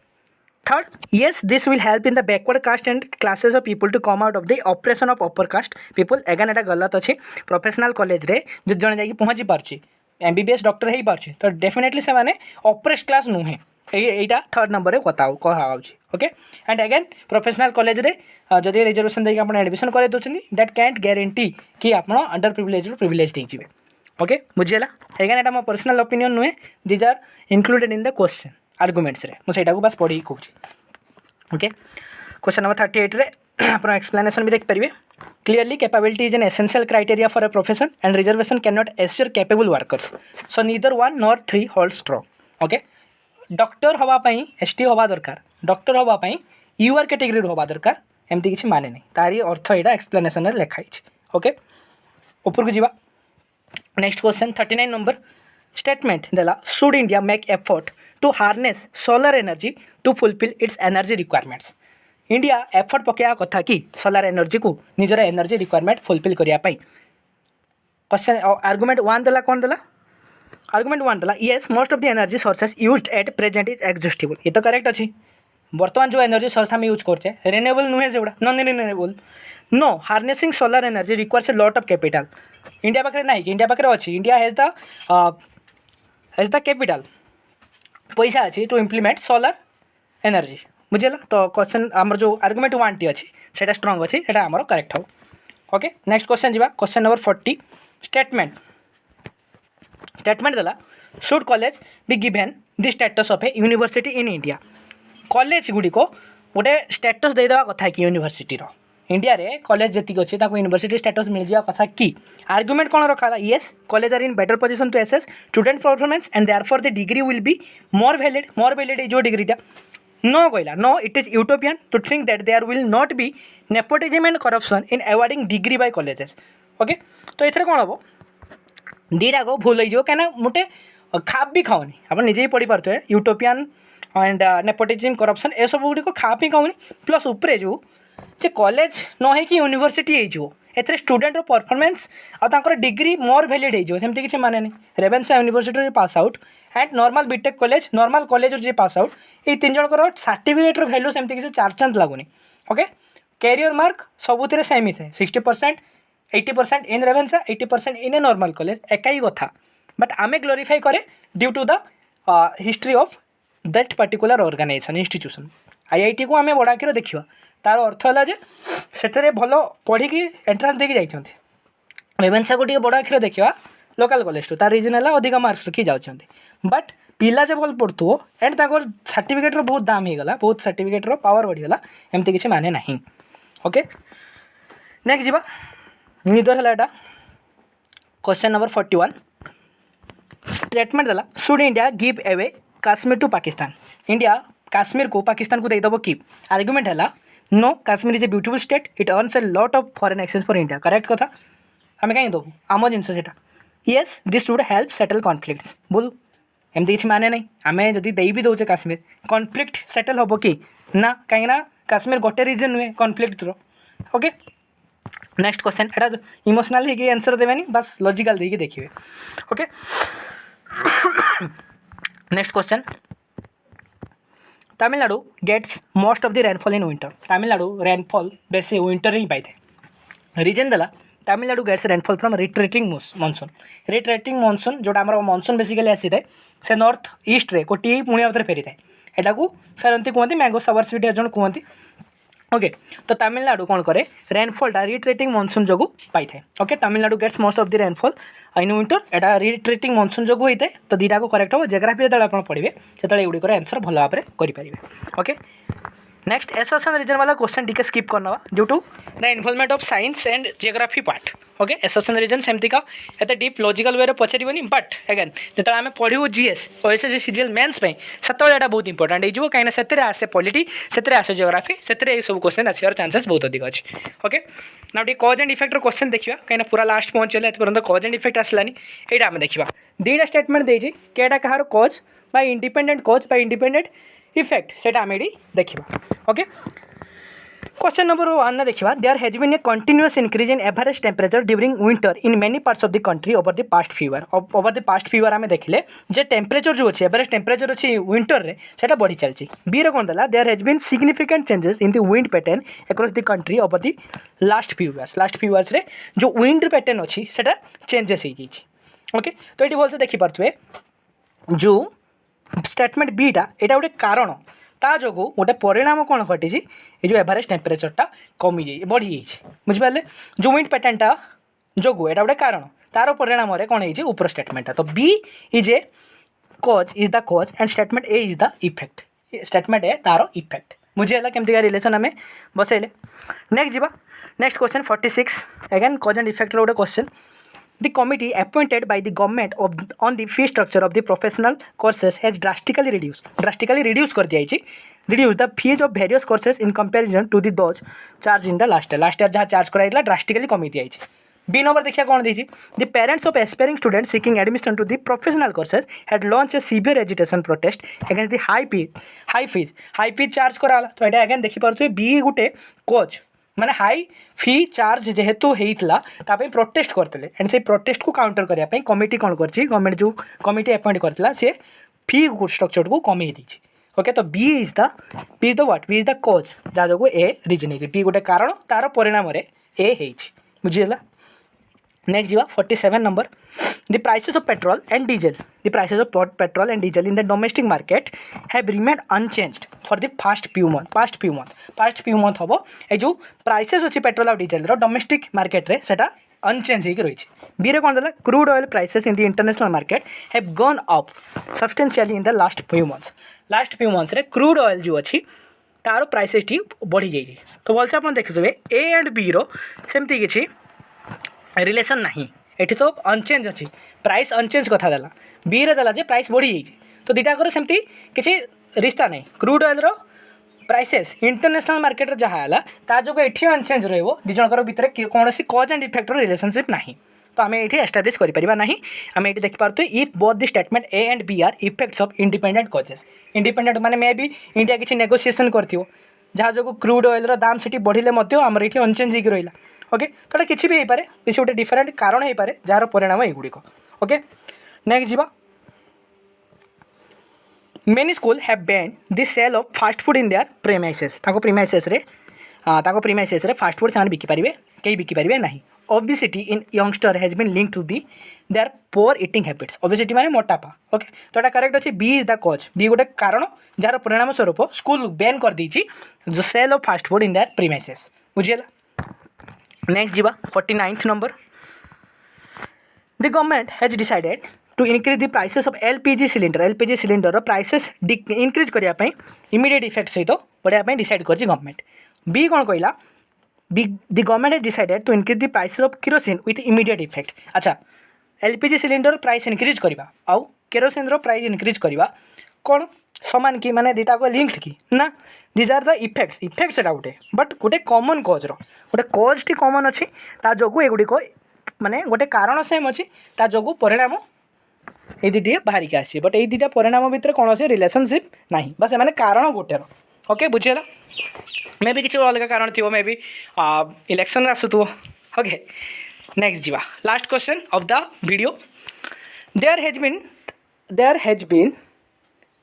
third yes this will help in the backward caste and classes of people to come out of the oppression of upper caste people again एटा गलत अच्छे प्रोफेशनल कॉलेज रे जो जन जाकि पहुँची पार्ची MBBS डॉक्टर हो पार्ची तो डेफिनेटली से माने ऑपरेस्ट क्लास नुहे यहीटा थर्ड नंबर कथा okay and again professional college रे जदि रिजर्वेशन देके आप एडमिशन कर दौरान दैट कैंट ग्यारंटी कि आप अंडर प्रिविलेज प्रिविलेज होते ओके बुझीगला अगेन एटा मो पर्सनल ओपिनियन नुहे these are included in the question arguments रे मुझे बस पढ़ी कहूँ ओके क्वेश्चन नंबर 38 रे आप एक्सप्लेनेशन भी देखिए clearly capability is an essential criteria for a profession and reservation can not assure capable workers so neither 1 nor 3 hold strong okay doctor हवापाई एसटी हवा दरकार डॉक्टर हवापाई यूआर कैटेगरी हवा दरकार एमती किसी माने नहीं तारी अर्थ यहाँ एक्सप्लेनेशन लिखाई ओके ऊपर को जीवा नेक्स्ट क्वेश्चन 39 नंबर स्टेटमेंट देला should India make effort to harness solar energy to fulfil its energy requirements India effort पकड़ा कथा कि सोलर एनर्जी को निजर एनर्जी रिक्वायरमेंट फुलफिल करने क्वेश्चन आर्गुमेंट 1 देला कौन देला आर्गुमेंट 1 देला yes most of the energy sources used at present is exhaustible ये तो करेक्ट अच्छी बर्तमान जो एनर्जी सोर्स आम यूज करचे रिन्यूएबल नुहे से non renewable no harnessing solar energy requires a lot of capital India पाखे ना कि इंडिया पाखे अच्छी इंडिया हैज द कैपिटल पैसा अच्छी टू इम्प्लीमेंट सोलर एनर्जी बुझेगा तो क्वेश्चन आमर जो आर्गुमेंट 1 टी अच्छी से स्ट्रंग अच्छी से आमर करेक्ट हो ओके नेक्स्ट क्वेश्चन जी क्वेश्चन नंबर 40 स्टेटमेंट देला should college be given the status of A university in India college Gudi को गोटे स्टेटस देदेवा कथा कि यूनिवर्सिटी इंडिया रे कॉलेज जी अच्छी यूनिवर्सिटी स्टेटस मिल जावा कथा कि आर्गुमेंट कौन रखा yes college are in better position to assess student performance and therefore the degree will be more valid जो डिग्रीटा नो कहला no it is utopian to think that there will not be nepotism and corruption in awarding degree by colleges okay तो ये कौन हम दीटा को भूल हो कहीं मोटे खाप भी खाऊनी आप निजे ही पढ़ी पारे यूटोपियन एंड नेपोटिज्म करप्शन ए सब गुड़ी खाप ही खाऊनी प्लस उपरे जो कॉलेज न हो कि यूनिवर्सिटी हो स्टूडेंट परफॉर्मेंस और डिग्री मोर वैलिड होमती किसी माने नहीं Ravenshaw university pass out and normal BTech college normal college जी पास आउट ये 3 जनकर सर्टिफिकेट वैल्यू सेमती किसी चार्ज लगुनि ओके कैरियर मार्क सबुत सेम ही थे 60% 80% in Ravenshaw 80% in a normal college एक ही कथा बट आमे ग्लोरीफाई करे due to the history of that particular organisation institution IIT को आम बड़ाक्षर देखा तार अर्थ है से भल पढ़ी एंट्रांस देकी जाइछन्ति रेवेन्सा को बड़ अक्षर देखा लोकल कॉलेज टू तार रिजन है अधिक मार्क्स रखी जाऊँ बट पिला जब भल पढ़ुव एंड सर्टिफिकेट बहुत दाम हो गला बहुत सर्टिफिकेट पावर बढ़ीगला एमती किसी माने ना ओके नेक्स्ट जीवा निदर है क्वेश्चन नंबर 41 स्टेटमेंट देला should India give away Kashmir to Pakistan India Kashmir को पाकिस्तान को देदेव कि आर्गुमेंट है no Kashmir is a beautiful state it earns a lot of foreign exchange for India correct कथा आम कहीं दबू आम जिनस से yes this would help settle conflicts बोल एमती किसी माने नहीं आम जदि दे भी दौचे काश्मीर कॉन्फ्लिक्ट सेटल हम कि ना कहीं काश्मीर गोटे रीजन नुहे कॉन्फ्लिक्ट ओके नेक्स्ट क्वेश्चन एटा इमोशनल है आंसर देवेनि बस लॉजिकल देके देखिए okay next question Tamil Nadu gets most of the rainfall in winter Tamil Nadu rainfall बेसी विंटर ही पाई थे रीजन देला Tamil Nadu gets rainfall from retreating monsoon जोटा आम मॉनसून बेसिकली आसी थाए से नॉर्थ ईस्ट रे कोटी पुणी आउे फेरी थाए एटा को फेरती कहते मैंगो सवर्स भी जन कहते ओके तो तमिलनाडु कौन करे रेनफॉलटा रिट्रेटिंग मॉनसून जो पाई थाए okay Tamil Nadu gets most of the rainfall in winter Etah retreating monsoon जो होता है तो दुटा को करेक्ट हम जोग्राफी जो आप पढ़े से गुड़िकर आंसर भल भाव में करेंगे ओके नेक्स्ट एसोसिएशन रीजन वाला क्वेश्चन टिके स्किप करना due to the involvement of science and geography part okay association reason सेमती का एते डीप लॉजिकल वे पचारिबनी बट अगेन जो आम पढ़ू जीएस ओएसएससी सीजीएल मेन्स पे सेतबेले बहुत इंपोर्टेंट हो कहीं से आसे पॉलिटी से आसे जियोग्राफी से सब क्वेश्चन आसार चांसेस बहुत अधिक अच्छे ओके ना टी कज एंड इफेक्टर क्वेश्चन देखा कहीं पूरा लास्ट पहुँचले पर्यटन कज एंड इफेक्ट आसलानी यहाँ आम देखा दुईटा स्टेटमेंट देती केटा कहार कज बा इंडिपेंडेंट कज बा इंडिपेंडेंट इफेक्ट से आम ये देखा ओके क्वेश्चन नंबर 1 ना देखा there has been a continuous increase in average temperature during winter in many parts of the country over the past few year आम देखले जे टेम्परेचर जो अच्छे एवरेज टेम्परेचर अच्छी विंटर रे सेटा बढ़ी चलती बी रे कौन देला there has been significant changes in the wind pattern across the country over the last few years रे जो विंड पैटर्न अच्छी सेटा चेंजेस हो ओके तो ये भलसे देखिपे जो स्टेटमेंट बीटा यहाँ गोटे कारण ता जो गोटे परिणाम कौन घटी ये जो एवरेज टेम्परेचरटा कमी जाए बढ़ी जाइए बुझिपारे जो विंड पैटर्नटा जो यहाँ गोटे कारण तार परिणाम कौन है ऊपर स्टेटमेंटा तो B is a cause is the cause and statement A is the effect statement A तार इफेक्ट बुझीगला केमती रिलेसन आम बसैले नेक्स्ट जीवा next question 46 again cause and effect गोटे question The committee appointed by the government on the fee structure of the professional courses has drastically reduced कर दिया है reduce the fees of various courses in comparison to the those charged in the last year जहाँ charge कराइला drastically कमी दिया है B number देखिए कौन दी the parents of aspiring students seeking admission to the professional courses had launched a severe agitation protest against the high fees charge कराला तो यहाँ again देखिपे B गोटे कज माने हाई फी चार्ज जेहेतु होता ताप प्रोटेस्ट करते एंड से प्रोटेस्ट को काउंटर करने कमिटी कौन कर गवर्नमेंट जो कमिटी अपॉइंट करता सी फी स्ट्रक्चर को कमे देती ओके तो B is the what B is the cause जहाँ जो ए रिजन है बी गोटे कारण तार परिणाम ए बुझीगला नेक्स्ट जीवा 47 number the prices of petrol and diesel in the domestic market have remained unchanged for the past few month हम ये जो प्राइसेस अच्छी पेट्रोल और डीजेल डोमेस्टिक मार्केट रे सेटा अनचेंज होकर रही बी रे कौन crude oil prices in the international market have gone up substantially in the last few months रे क्रूड ऑयल जो अच्छी तार प्राइसेस टी बढ़ी जाइए तो भलसे आप देखुए ए एंड बी रो सेमती किसी रिलेसन नहीं एठी तो अनचेंज अच्छी प्राइस अनचेंज कथा देला बी रे देला जे प्राइस बढ़ी जाइए तो दुटाकर सेमती किसी रिश्ता नहीं क्रूड ऑयल रो प्राइसेस इंटरनेशनल मार्केट रे जहाँ है ता जो एठी अनचेंज रहिबो दि जनकर भितर कौन कज एंड इफेक्ट रिलेशनशिप नहीं तो आम ये एस्टाब्लीश करें ना आम ये देखिपे if both the statement A and B are effects of independent causes independent माने मे बी इंडिया किसी नेगोशिएशन करथिबो जहाँ जो क्रूड ऑयल दाम से बढ़िले आमर ये अनचेंज हो रहा ओके तो किसी भी होपे किसी गोटे डिफरेंट कारण हो पारे जार परिणाम युड़िक ओके नेक्स्ट जीवा many school have ban the sale of fast food in their premises premises रे फास्ट फूड से बिकिपारे कहीं बिकिपारे ना obesity in youngster has been link to the their poor eating habits obesity माने मोटापा ओके तो यहाँ करेक्ट अच्छे B is the cause B गोटे कारण जार परिणाम स्वरूप स्कूल बैन कर दी जो sale of fast food in their premises बुझीगला नेक्स्ट जीवा 49th number the government has decided to increase the prices of LPG cylinder prices increase करने इमिडिएट इफेक्ट सहित बढ़ाई डिसाइड कर गवर्नमेंट बी कौन कहला the government has decided to increase the prices of kerosene with immediate effect अच्छा LPG cylinder price increase करवा आउ kerosene price increase करवा कौन समान कि माने दुटा को लिंक्ड कि ना दिज आर द इफेक्ट्स एटा गोटे बट गोटे कॉमन कज गोटे कज टी कॉमन अच्छी ता जो एगुड़िक माने गोटे कारण सेम अच्छी ता जो परिणाम ये दुटे बाहर के आसी बट ये दुटा परिणाम भितर कौन से रिलेशनशिप ना बस एम कारण गोटे ओके बुझीगला मे भी किसी अलग कारण थी मे भी इलेक्शन आसुव ओके नेक्स्ट जीवा last question of the video there has been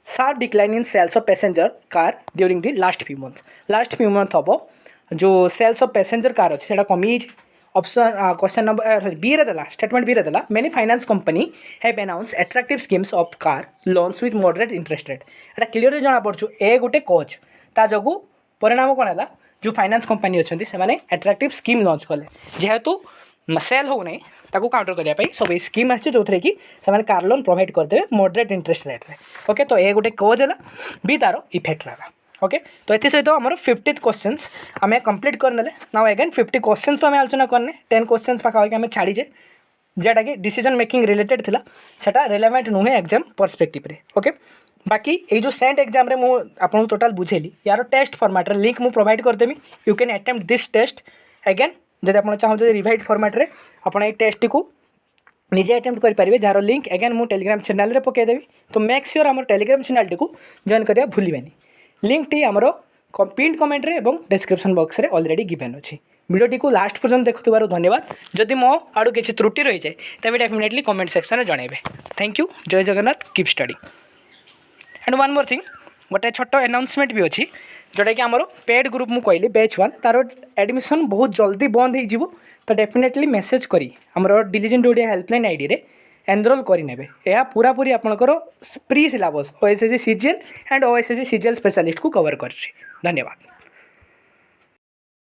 sharp decline in sales of passenger car during the last few month हम जो सेल्स ऑफ पैसेंजर कार अच्छे से कमी ऑप्शन क्वेश्चन नंबर बी रे देला statement B रे देला many finance company have announce attractive schemes of car loans with moderate interest rate Etah clearly जना पड़छु ए गोटे कज ता जो परिणाम कौन है जो फाइनेंस कंपनी अच्छा से अट्रैक्टिव स्कीम लॉन्च कले जेहेतु सेल हो नहीं ताको काउंटर करने सब स्कीम आसे जो कि कार लोन प्रोवाइड करदे मॉडरेट इंटरेस्ट रेट रे ओके तो ये गोटे कज है बी तार इफेक्ट रहा ओके तो ये सहित आम 50 क्वेश्चंस आम कंप्लीट करने नाउ अगेन 50 क्वेश्चंस तो आम आलोचना करने 10 क्वेश्चंस पाखापाखि आम छाड़ीजे जेटा कि डिसीजन मेकिंग रिलेटेड थिला सेटा रिलेवेंट नुहे एग्जाम पर्सपेक्टिव रे ओके बाकी ये जो सेंट एग्जाम रे मु आपन टोटल बुझेली यार टेस्ट फॉर्मेट रे लिंक मु प्रोवाइड कर देमी you can attempt this test again जदि आप चाहूँ रिवाइज फॉर्मेट रे आपण ये टेस्ट को निजे अटेम्प्ट करेंगे जार लिंक अगेन मु टेलीग्राम चैनल रे पकईदेवी तो मेक श्योर आम टेलीग्राम चैनल टी जॉइन करा भूलिबेनी लिंक टी आमर पिन कमेंट रे एवं डिस्क्रिप्शन बॉक्स रे ऑलरेडी गिवन अच्छी वीडियो को लास्ट पर्यंत देखुवर धन्यवाद जदि मो आड़ू किसी त्रुटि रही जाए तेज डेफिनेटली कमेंट सेक्शन में जनइबे थैंक यू जय Jagannath keep study and one more thing गोटे छोट अनाउंसमेंट भी अच्छी जोटा कि आमर पेड ग्रुप मु कहली बैच 1 तार एडमिशन बहुत जल्दी बंद हो तो डेफिनेटली मेसेज करी आमर डिलीजेंट ओडिया हेल्पलाइन आईडी रे एनरोल करेंगे यह पूरा पूरी आपंकर pre syllabus OSSC CGL and OSSC CGL specialist को कवर कर धन्यवाद।